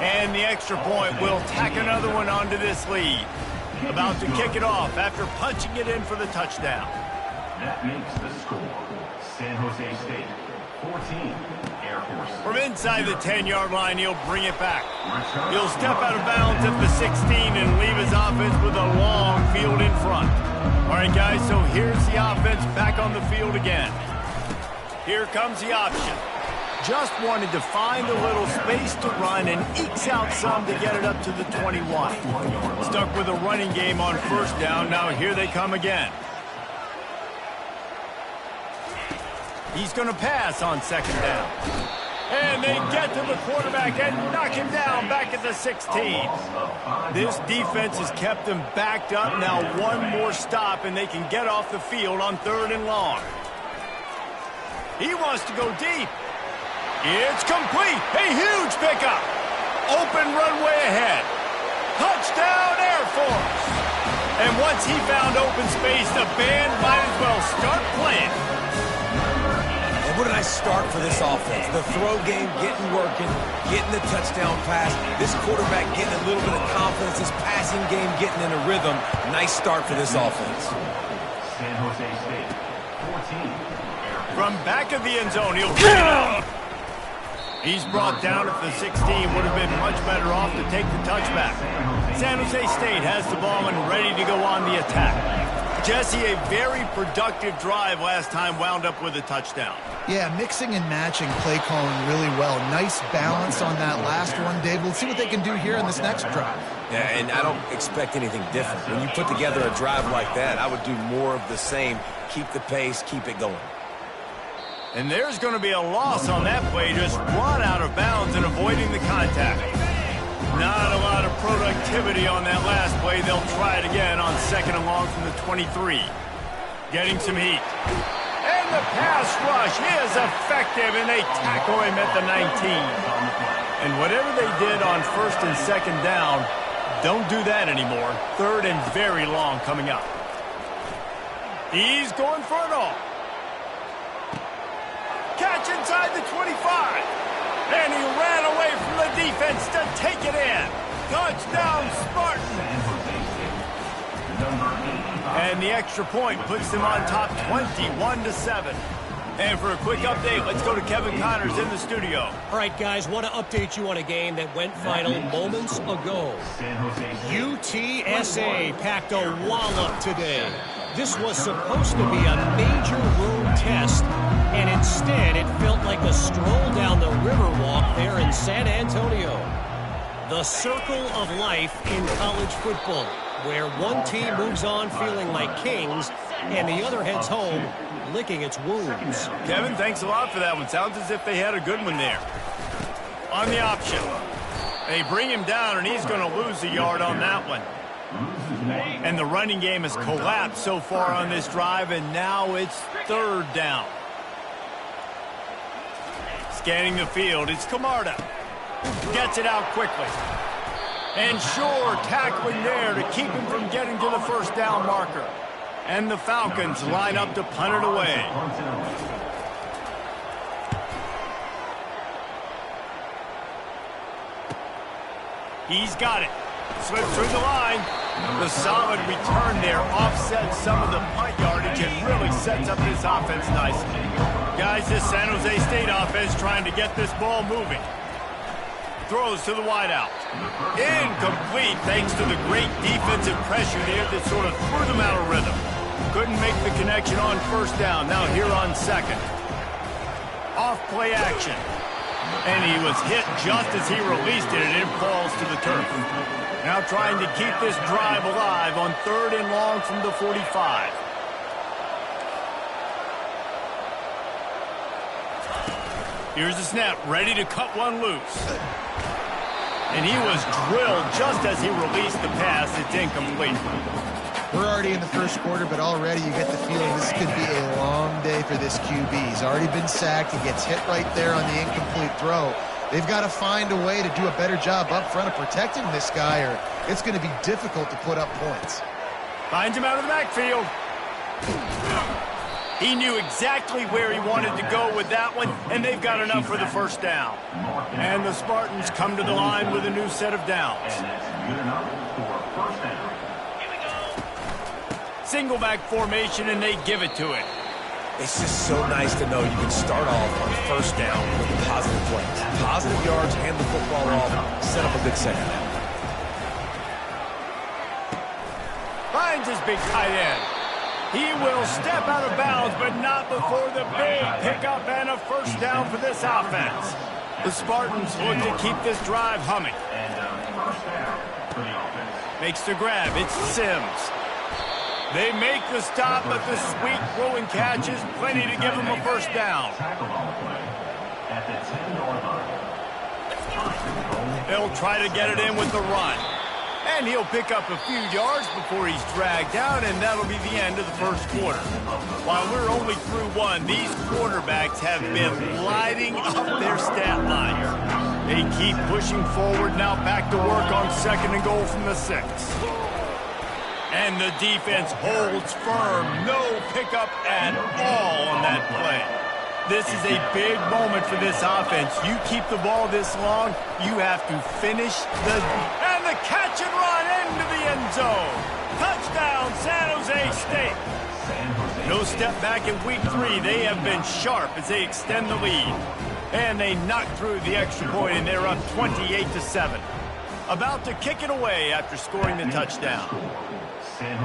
And the extra point will tack another one onto this lead. About to kick it off after punching it in for the touchdown. That makes the score. San Jose State, 14, Air Force. From inside the 10-yard line, he'll bring it back. He'll step out of bounds at the 16 and leave his offense with a long field in front. All right, guys, so here's the offense back on the field again. Here comes the option. Just wanted to find a little space to run and ekes out some to get it up to the 21. Stuck with a running game on first down. Now here they come again. He's going to pass on second down. And they get to the quarterback and knock him down back at the 16. This defense has kept them backed up. Now one more stop and they can get off the field on third and long. He wants to go deep. It's complete. A huge pickup. Open runway ahead. Touchdown, Air Force. And once he found open space, the band might as well start playing. And what a nice start for this offense. The throw game getting working, getting the touchdown pass. This quarterback getting a little bit of confidence. His passing game getting in a rhythm. Nice start for this offense. San Jose State, 14. From back of the end zone, he'll get it out. He's brought down at the 16. Would have been much better off to take the touchback. San Jose State has the ball and ready to go on the attack. Jesse, a very productive drive last time, wound up with a touchdown. Yeah, mixing and matching play calling really well. Nice balance on that last one, Dave. We'll see what they can do here in this next drive. Yeah, and I don't expect anything different. When you put together a drive like that, I would do more of the same. Keep the pace, keep it going. And there's going to be a loss on that play, just run out of bounds and avoiding the contact. Not a lot of productivity on that last play. They'll try it again on 2nd and long from the 23. Getting some heat. And the pass rush is effective, and they tackle him at the 19. And whatever they did on 1st and 2nd down, don't do that anymore. 3rd and very long coming up. He's going for it all. Catch inside the 25. And he ran away from the defense to take it in. Touchdown, Spartans. And the extra point puts them on top 21-7. And for a quick update, let's go to Kevin Connors in the studio. All right, guys, want to update you on a game that went final moments ago. UTSA packed a wallop today. This was supposed to be a major road test, and instead it felt like a stroll down the Riverwalk there in San Antonio. The circle of life in college football, where one team moves on feeling like kings, and the other heads home licking its wounds. Kevin, thanks a lot for that one. Sounds as if they had a good one there. On the option. They bring him down, and he's going to lose a yard on that one. And the running game has collapsed so far on this drive, and now it's 3rd down. Scanning the field, it's Camarda. Gets it out quickly. And sure, tackling there to keep him from getting to the 1st down marker. And the Falcons line up to punt it away. He's got it. Slipped through the line. The solid return there offsets some of the punt yardage and really sets up this offense nicely. Guys, this San Jose State offense trying to get this ball moving. Throws to the wideout. Incomplete thanks to the great defensive pressure there that sort of threw them out of rhythm. Couldn't make the connection on 1st down. Now here on 2nd. Off play action. And he was hit just as he released it, and it falls to the turf. Now trying to keep this drive alive on 3rd and long from the 45. Here's the snap, ready to cut one loose. And he was drilled just as he released the pass. It's incomplete. We're already in the 1st quarter, but already you get the feeling this could be a long day for this QB. He's already been sacked. He gets hit right there on the incomplete throw. They've got to find a way to do a better job up front of protecting this guy, or it's going to be difficult to put up points. Finds him out of the backfield. He knew exactly where he wanted to go with that one, and they've got enough for the 1st down. And the Spartans come to the line with a new set of downs. Single back formation, and they give it to it. It's just so nice to know you can start off on 1st down with positive plays. Positive yards, hand the football off, set up a good 2nd down. Finds his big tight end. He will step out of bounds, but not before the big pickup and a 1st down for this offense. The Spartans look to keep this drive humming. Makes the grab. It's Sims. They make the stop, but the sweet throw and catch is plenty to give them a 1st down. They'll try to get it in with the run. And he'll pick up a few yards before he's dragged down, and that'll be the end of the 1st quarter. While we're only through one, these quarterbacks have been lighting up their stat lines. They keep pushing forward, now back to work on 2nd and goal from the 6. And the defense holds firm. No pickup at all on that play. This is a big moment for this offense. You keep the ball this long, you have to finish and the catch and run into the end zone. Touchdown, San Jose State. No step back in week 3. They have been sharp as they extend the lead. And they knock through the extra point, and they're up 28-7. About to kick it away after scoring the touchdown.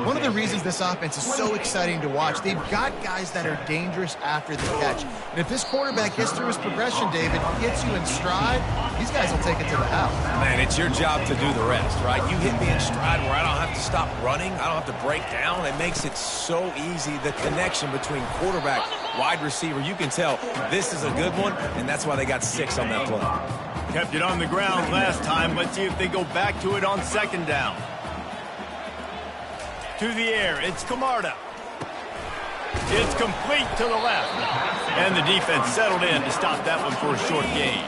One of the reasons this offense is so exciting to watch, they've got guys that are dangerous after the catch. And if this quarterback gets through his progression, David, gets you in stride, these guys will take it to the house. Man, it's your job to do the rest, right? You hit me in stride where I don't have to stop running. I don't have to break down. It makes it so easy. The connection between quarterback, wide receiver, you can tell this is a good one, and that's why they got 6 on that play. Kept it on the ground last time. Let's see if they go back to it on second down. To the air, it's Camarda. It's complete to the left. And the defense settled in to stop that one for a short gain.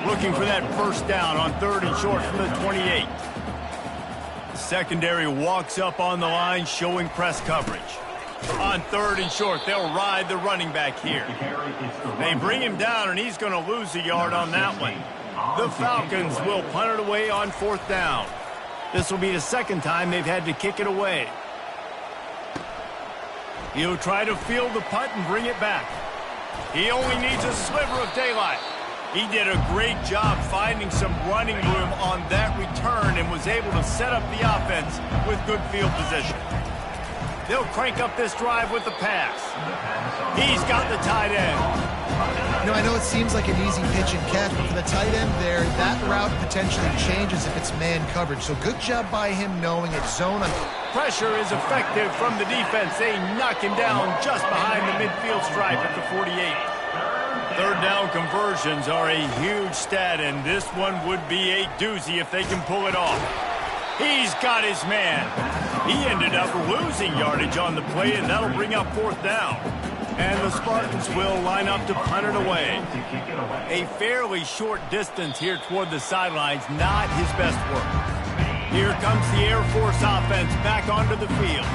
Looking for that first down on 3rd and short from the 28. The secondary walks up on the line, showing press coverage. On 3rd and short, they'll ride the running back here. They bring him down, and he's going to lose a yard on that one. The Falcons will punt it away on 4th down. This will be the second time they've had to kick it away. He'll try to field the punt and bring it back. He only needs a sliver of daylight. He did a great job finding some running room on that return and was able to set up the offense with good field position. They'll crank up this drive with the pass. He's got the tight end. You know, I know it seems like an easy pitch and catch, but for the tight end there, that route potentially changes if it's man coverage. So good job by him knowing it's zone. Pressure is effective from the defense. They knock him down just behind the midfield stripe at the 48. 3rd down conversions are a huge stat, and this one would be a doozy if they can pull it off. He's got his man. He ended up losing yardage on the play, and that'll bring up 4th down. And the Spartans will line up to punt it away. A fairly short distance here toward the sidelines, not his best work. Here comes the Air Force offense back onto the field.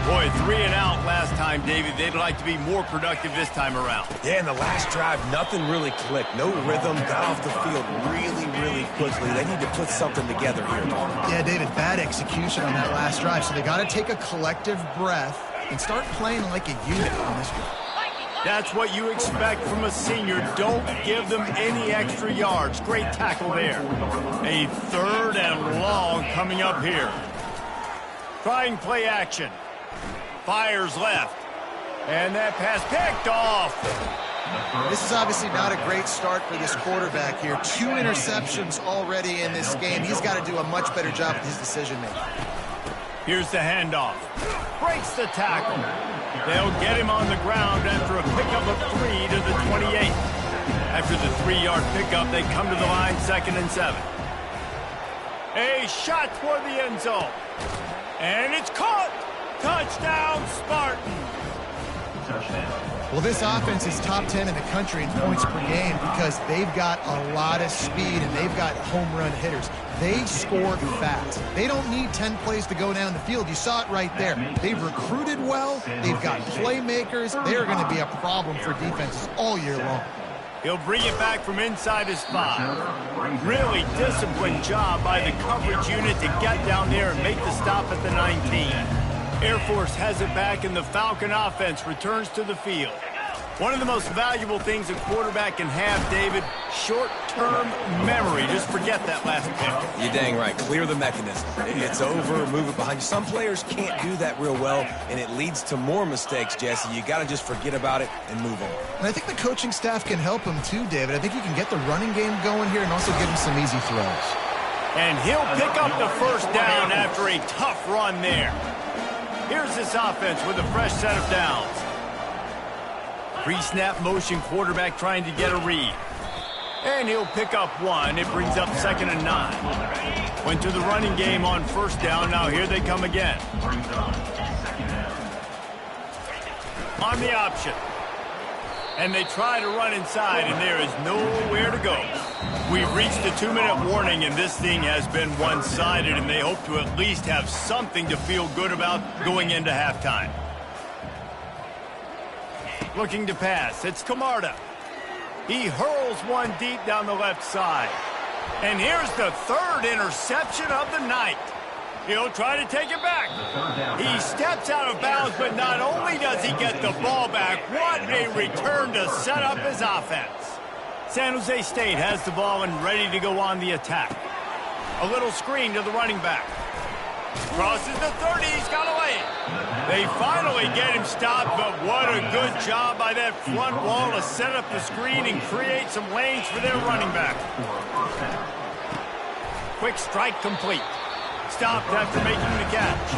Boy, 3 and out last time, David. They'd like to be more productive this time around. Yeah, in the last drive, nothing really clicked. No rhythm, got off the field really quickly. They need to put something together here. Yeah, David, bad execution on that last drive. So they got to take a collective breath and start playing like a unit on this one. That's what you expect from a senior. Don't give them any extra yards. Great tackle there. A 3rd and long coming up here. Trying play action. Fires left. And that pass picked off. This is obviously not a great start for this quarterback here. 2 interceptions already in this game. He's got to do a much better job with his decision-making. Here's the handoff. Breaks the tackle. They'll get him on the ground after a pickup of 3 to the 28. After the 3-yard pickup, they come to the line 2nd and 7. A shot toward the end zone. And it's caught. Touchdown, Spartans. Well, this offense is top 10 in the country in points per game because they've got a lot of speed and they've got home run hitters. They score fast. They don't need 10 plays to go down the field. You saw it right there. They've recruited well. They've got playmakers. They're going to be a problem for defenses all year long. He'll bring it back from inside his 5. Really disciplined job by the coverage unit to get down there and make the stop at the 19. Air Force has it back, and the Falcon offense returns to the field. One of the most valuable things a quarterback can have, David, short-term memory. Just forget that last pick. You're dang right. Clear the mechanism. It's over, move it behind you. Some players can't do that real well, and it leads to more mistakes, Jesse. You got to just forget about it and move on. And I think the coaching staff can help him too, David. I think he can get the running game going here and also give him some easy throws. And he'll pick up the first down after a tough run there. Here's this offense with a fresh set of downs. Pre-snap motion quarterback trying to get a read. And he'll pick up 1. It brings up 2nd and 9. Went to the running game on 1st down. Now here they come again. On the option. And they try to run inside, and there is nowhere to go. We've reached the 2-minute warning, and this thing has been one-sided, and they hope to at least have something to feel good about going into halftime. Looking to pass. It's Camarda. He hurls one deep down the left side. And here's the third interception of the night. He'll try to take it back. He steps out of bounds, but not only does he get the ball back, what a return to set up his offense. San Jose State has the ball and ready to go on the attack. A little screen to the running back. Crosses the 30, he's got a lane. They finally get him stopped, but what a good job by that front wall to set up the screen and create some lanes for their running back. Quick strike complete. Stopped after making the catch.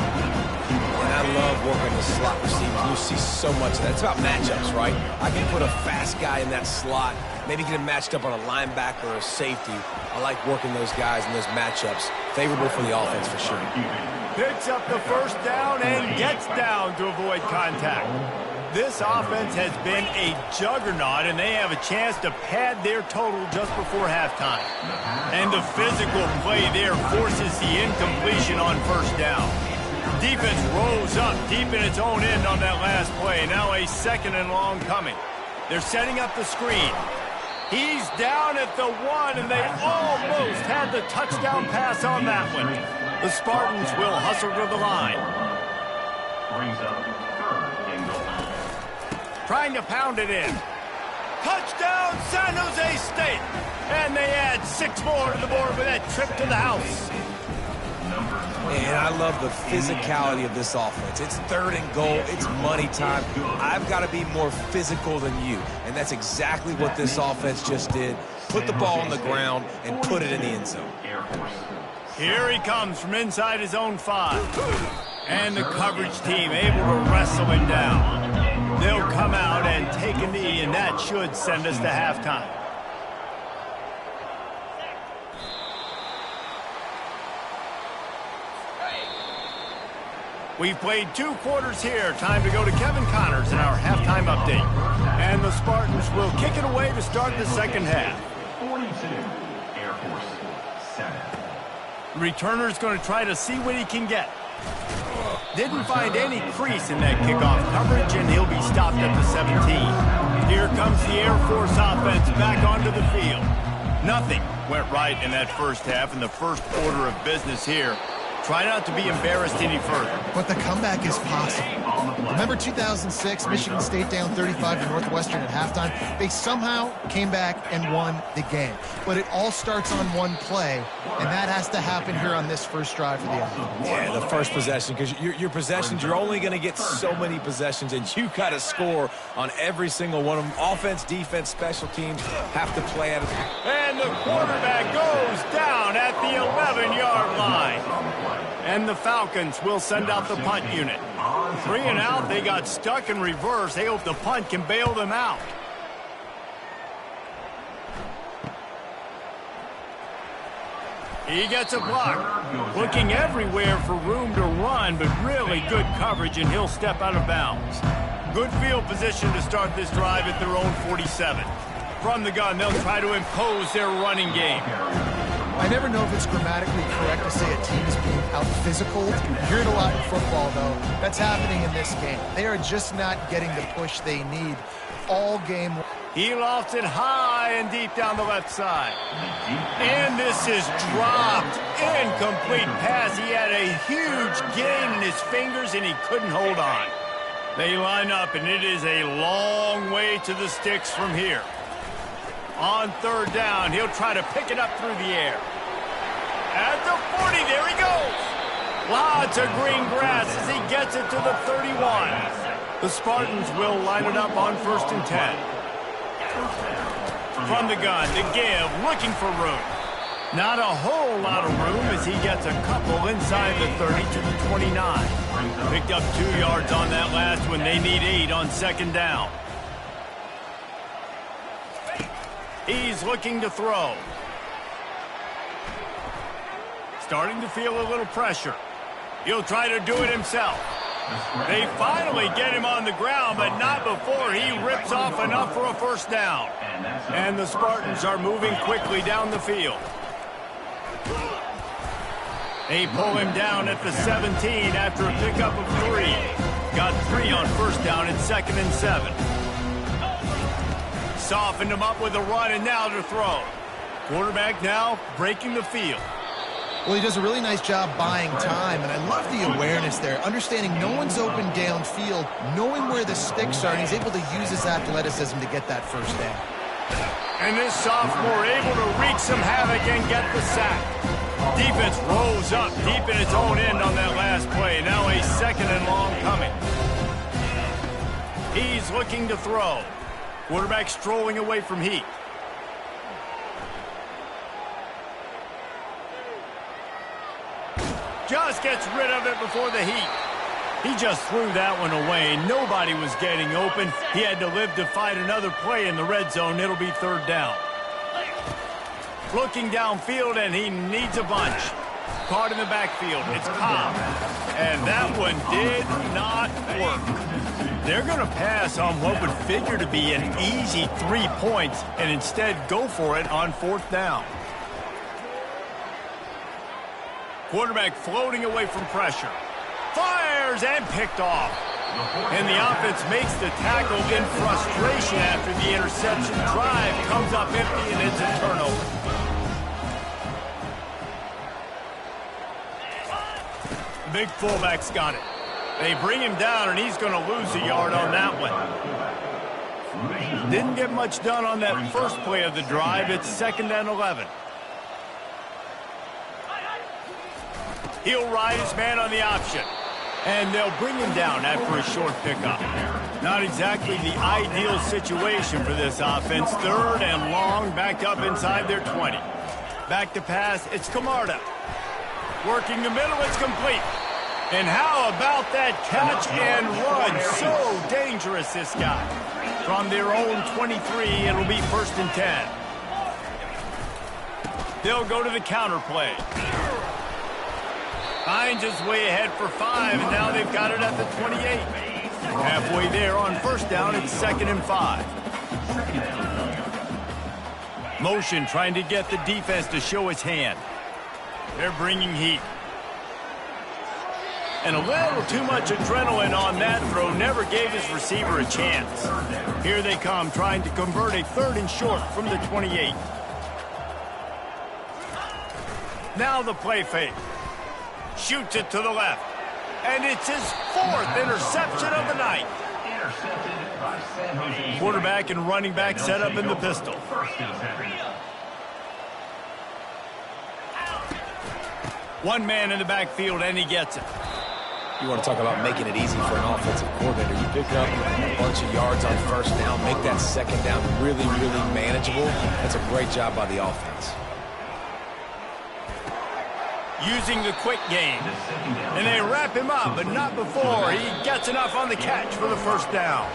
And I love working the slot receiver. You see so much of that. It's about matchups, right? I can put a fast guy in that slot, maybe get him matched up on a linebacker or a safety. I like working those guys in those matchups. Favorable for the offense for sure. Picks up the first down and gets down to avoid contact. This offense has been a juggernaut, and they have a chance to pad their total just before halftime. And the physical play there forces the incompletion on first down. Defense rolls up deep in its own end on that last play. Now a 2nd and long coming. They're setting up the screen. He's down at the 1, and they almost had the touchdown pass on that one. The Spartans will hustle to the line. Brings up 3rd and goal. Trying to pound it in. Touchdown, San Jose State. And they add 6 more to the board with that trip to the house. And I love the physicality of this offense. It's 3rd and goal. It's money time. I've got to be more physical than you. And that's exactly what this offense just did. Put the ball on the ground and put it in the end zone. Here he comes from inside his own 5. And the coverage team able to wrestle him down. They'll come out and take a knee, and that should send us to halftime. We've played 2 quarters here. Time to go to Kevin Connors in our halftime update. And the Spartans will kick it away to start the second half. 42, Air Force 7. The returner's going to try to see what he can get. Didn't find any crease in that kickoff coverage, and he'll be stopped at the 17. Here comes the Air Force offense back onto the field. Nothing went right in that first half, and the first order of business here. Try not to be embarrassed any further. But the comeback is possible. Remember 2006, Michigan State down 35 to Northwestern at halftime? They somehow came back and won the game. But it all starts on one play, and that has to happen here on this first drive for the offense. Yeah, the first possession, because your possessions, you're only going to get so many possessions, and you got to score on every single one of them. Offense, defense, special teams have to play at it. And the quarterback goes down at the 11-yard line. And the Falcons will send out the punt unit. 3 and out, they got stuck in reverse. They hope the punt can bail them out. He gets a block. Looking everywhere for room to run, but really good coverage, and he'll step out of bounds. Good field position to start this drive at their own 47. From the gun, they'll try to impose their running game. I never know if it's grammatically correct to say a team is being out-physical. You hear it a lot in football, though. That's happening in this game. They are just not getting the push they need all game. He lofts it high and deep down the left side. And this is dropped. Incomplete pass. He had a huge gain in his fingers, and he couldn't hold on. They line up, and it is a long way to the sticks from here. On 3rd down, he'll try to pick it up through the air. At the 40, there he goes. Lots of green grass as he gets it to the 31. The Spartans will line it up on 1st and 10. From the gun, the give, looking for room. Not a whole lot of room as he gets a couple inside the 30 to the 29. Picked up 2 yards on that last one. They need 8 on 2nd down. He's looking to throw. Starting to feel a little pressure. He'll try to do it himself. They finally get him on the ground, but not before he rips off enough for a first down. And the Spartans are moving quickly down the field. They pull him down at the 17 after a pickup of 3. Got 3 on first down and 2nd and 7. Softened him up with a run, and now to throw. Quarterback now breaking the field. Well, he does a really nice job buying time, and I love the awareness there. Understanding no one's open downfield, knowing where the sticks are, and he's able to use his athleticism to get that first down. And this sophomore able to wreak some havoc and get the sack. Defense rolls up deep in its own end on that last play. Now a 2nd and long coming. He's looking to throw. Quarterback strolling away from heat. Just gets rid of it before the heat. He just threw that one away. Nobody was getting open. He had to live to fight another play in the red zone. It'll be 3rd down. Looking downfield, and he needs a bunch. Caught in the backfield. It's Cobb. And that one did not work. They're going to pass on what would figure to be an easy 3 points and instead go for it on 4th down. Quarterback floating away from pressure. Fires and picked off. And the offense makes the tackle in frustration after the interception. Drive comes up empty, and it's a turnover. The big fullback's got it. They bring him down, and he's going to lose a yard on that one. Didn't get much done on that first play of the drive. It's 2nd and 11. He'll ride his man on the option. And they'll bring him down after a short pickup. Not exactly the ideal situation for this offense. 3rd and long, back up inside their 20. Back to pass, it's Camarda. Working the middle, it's complete. And how about that catch and run? So dangerous, this guy. From their own 23, it'll be 1st and 10. They'll go to the counter play. Finds his way ahead for 5, and now they've got it at the 28. Halfway there on first down, it's 2nd and 5. Motion trying to get the defense to show its hand. They're bringing heat. And a little too much adrenaline on that throw never gave his receiver a chance. Here they come trying to convert a 3rd and short from the 28. Now the play fake. Shoots it to the left. And it's his 4th interception of the night. Quarterback and running back set up in the pistol. One man in the backfield, and he gets it. You want to talk about making it easy for an offensive coordinator. You pick up a bunch of yards on first down, make that 2nd down really, really manageable. That's a great job by the offense. Using the quick game. And they wrap him up, but not before he gets enough on the catch for the first down.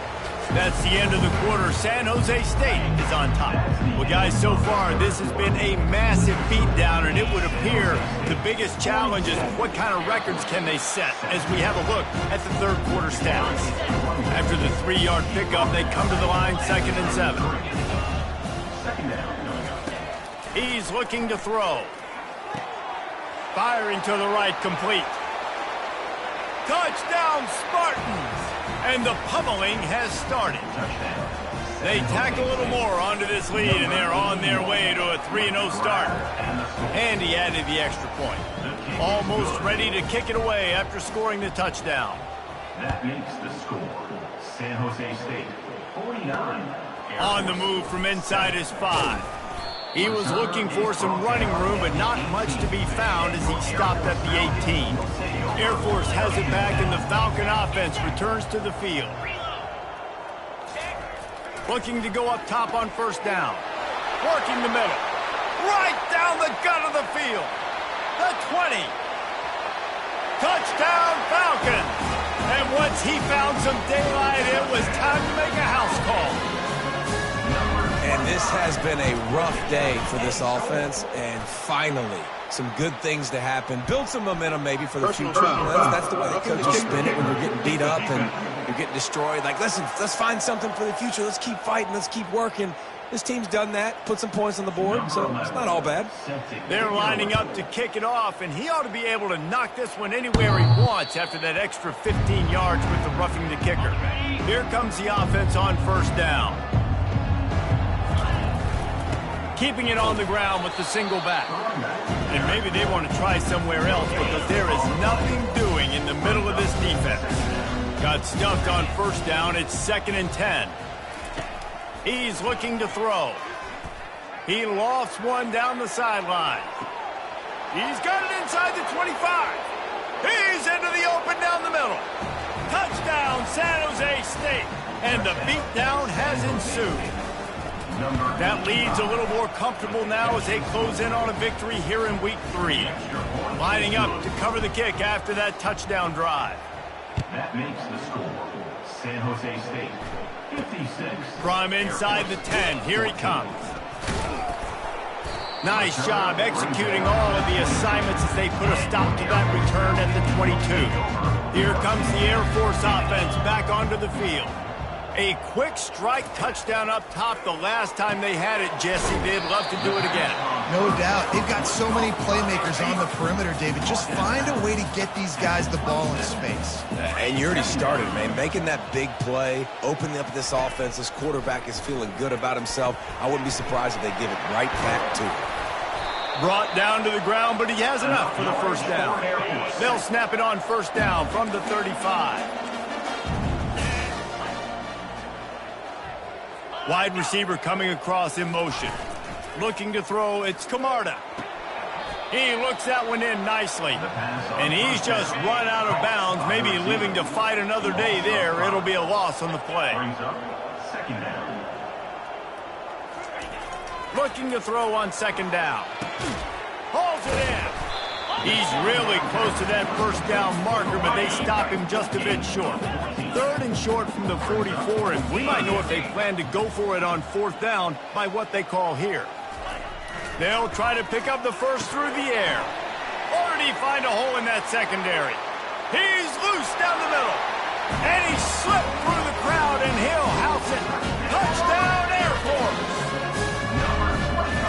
That's the end of the quarter. San Jose State is on top. Well, guys, so far this has been a massive beatdown, and it would appear the biggest challenge is what kind of records can they set as we have a look at the 3rd quarter stats. After the 3-yard pickup, they come to the line 2nd and 7. He's looking to throw. Firing to the right, complete. Touchdown, Spartans! And the pummeling has started. They tack a little more onto this lead, and they're on their way to a 3-0 start. And he added the extra point. Almost ready to kick it away after scoring the touchdown. That makes the score. San Jose State, 49. On the move from inside his 5. He was looking for some running room, but not much to be found as he stopped at the 18. Air Force has it back, and the Falcon offense returns to the field. Looking to go up top on first down. Working the middle. Right down the gut of the field. The 20. Touchdown, Falcons! And once he found some daylight, it was time to make a house call. And This has been a rough day for this offense, and finally, some good things to happen. Build some momentum maybe for the future. That's the way the coaches spin it when you're getting beat up and you're getting destroyed. Like, listen, let's find something for the future. Let's keep fighting. Let's keep working. This team's done that, put some points on the board, so it's not all bad. They're lining up to kick it off, and he ought to be able to knock this one anywhere he wants after that extra 15 yards with the roughing the kicker. Here comes the offense on first down. Keeping it on the ground with the single back. And maybe they want to try somewhere else because there is nothing doing in the middle of this defense. Got stuffed on first down. It's 2nd and 10. He's looking to throw. He lofts one down the sideline. He's got it inside the 25. He's into the open down the middle. Touchdown, San Jose State. And the beatdown has ensued. That lead's a little more comfortable now as they close in on a victory here in week 3. Lining up to cover the kick after that touchdown drive. That makes the score San Jose State 56. From inside the 10, here he comes. Nice job executing all of the assignments as they put a stop to that return at the 22. Here comes the Air Force offense back onto the field. A quick strike touchdown up top the last time they had it, Jesse. They'd love to do it again. No doubt. They've got so many playmakers on the perimeter, David. Just find a way to get these guys the ball in space. And you already started, man. Making that big play, opening up this offense. This quarterback is feeling good about himself. I wouldn't be surprised if they give it right back to him. Brought down to the ground, but he has enough for the first down. They'll snap it on first down from the 35. Wide receiver coming across in motion. Looking to throw, it's Camarda. He looks that one in nicely. And he's just run out of bounds, maybe living to fight another day there. It'll be a loss on the play. Looking to throw on 2nd down. Hauls it in. He's really close to that first down marker, but they stop him just a bit short. 3rd and short from the 44, and we might know if they plan to go for it on 4th down by what they call here. They'll try to pick up the first through the air. Or did he find a hole in that secondary? He's loose down the middle. And he slipped through the crowd, and he'll house it. Touchdown, Air Force!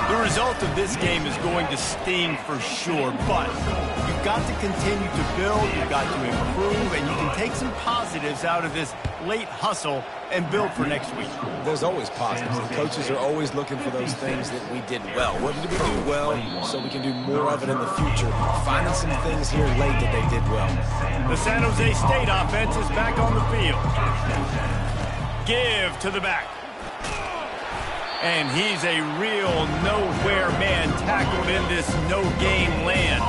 The result of this game is going to sting for sure, but you've got to continue to build, you've got to improve, and you can take some positives out of this late hustle and build for next week. There's always positives. The coaches are always looking for those things that we did well. What did we do well so we can do more of it in the future? Finding some things here late that they did well. The San Jose State offense is back on the field. Give to the back. And he's a real nowhere man tackled in this no-game land.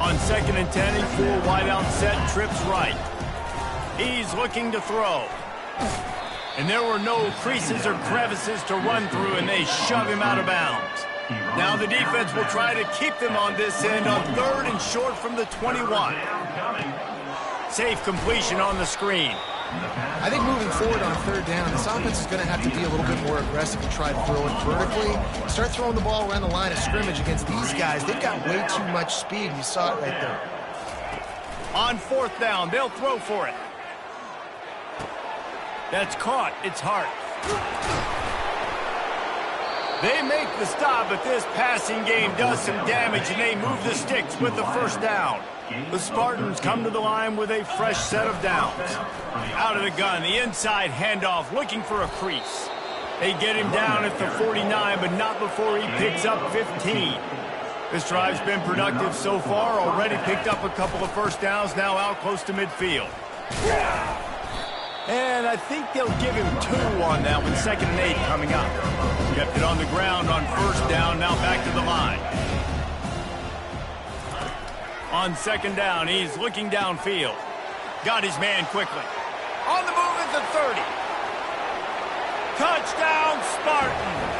On 2nd and 10, he full wide out set, trips right. He's looking to throw. And there were no creases or crevices to run through, and they shove him out of bounds. Now the defense will try to keep them on this end on 3rd and short from the 21. Safe completion on the screen. I think moving forward on 3rd down, this offense is going to have to be a little bit more aggressive and try to throw it vertically. Start throwing the ball around the line of scrimmage against these guys. They've got way too much speed. You saw it right there. On 4th down, they'll throw for it. That's caught. It's Hart. They make the stop, but this passing game does some damage, and they move the sticks with the first down. The Spartans come to the line with a fresh set of downs. Out of the gun, the inside handoff, looking for a crease. They get him down at the 49, but not before he picks up 15. This drive's been productive so far, already picked up a couple of first downs, now out close to midfield. And I think they'll give him 2 on that one, 2nd and 8 coming up. Kept it on the ground on first down, now back to the line. On 2nd down, he's looking downfield. Got his man quickly. On the move at the 30. Touchdown, Spartans!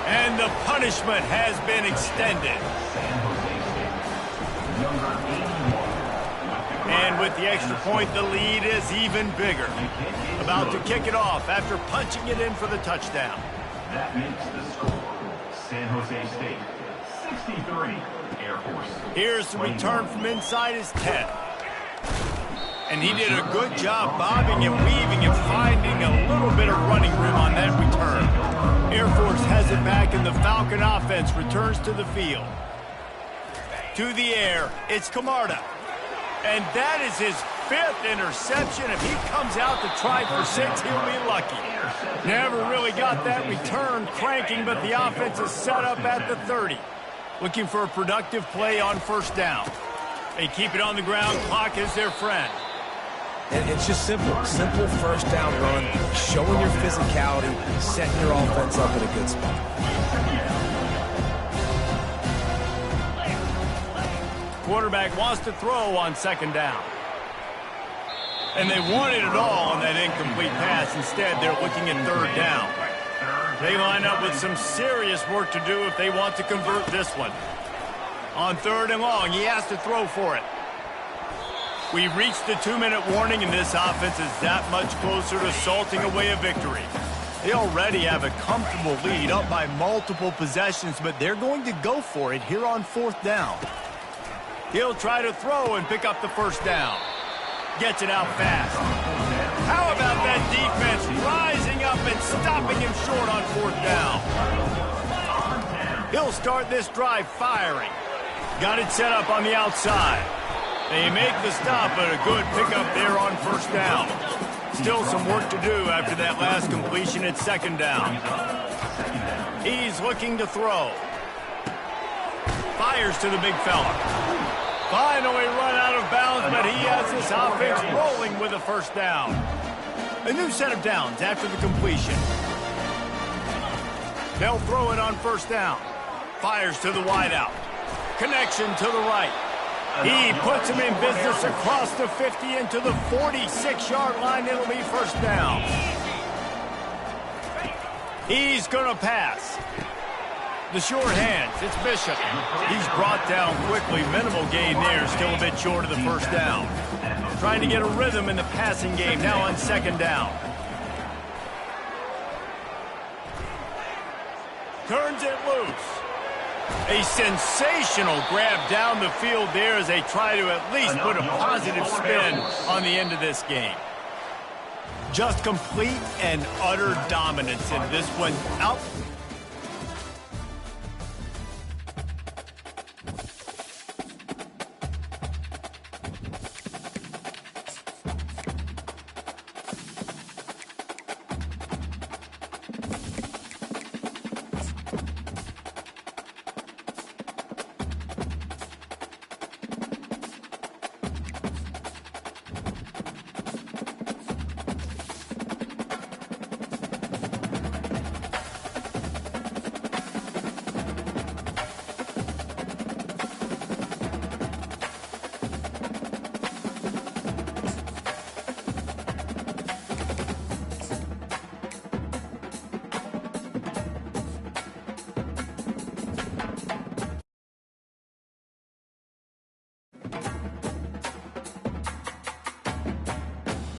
And the punishment has been extended. And with the extra point, the lead is even bigger. About to kick it off after punching it in for the touchdown. That makes the score San Jose State 63, Air Force. Here's the return from inside his 10. And he did a good job bobbing and weaving and finding a little bit of running room on that return. Air Force has it back, and the Falcon offense returns to the field. To the air, it's Camarda. And that is his 5th interception. If he comes out to try for 6, he'll be lucky. Never really got that return cranking, but the offense is set up at the 30. Looking for a productive play on first down. They keep it on the ground. Clock is their friend. And it's just simple first down run, showing your physicality, setting your offense up in a good spot. Quarterback wants to throw on second down. And they wanted it all on that incomplete pass. Instead, they're looking at third down. They line up with some serious work to do if they want to convert this one. On third and long, he has to throw for it. We reached the 2-minute warning, and this offense is that much closer to salting away a victory. They already have a comfortable lead, up by multiple possessions, but they're going to go for it here on fourth down. He'll try to throw and pick up the first down. Gets it out fast. How about that defense rising up and stopping him short on fourth down? He'll start this drive firing. Got it set up on the outside. They make the stop, but a good pickup there on first down. Still some work to do after that last completion at second down. He's looking to throw. Fires to the big fella. Finally run out of bounds, but he has this offense rolling with a first down. A new set of downs after the completion. They'll throw it on first down. Fires to the wideout. Connection to the right. He puts him in business across the 50 into the 46-yard line. It'll be first down. He's going to pass. The short hands, it's Bishop. He's brought down quickly. Minimal gain there, still a bit short of the first down. Trying to get a rhythm in the passing game now on second down. Turns it loose. A sensational grab down the field there as they try to at least put a positive spin on the end of this game. Just complete and utter dominance in this one. Out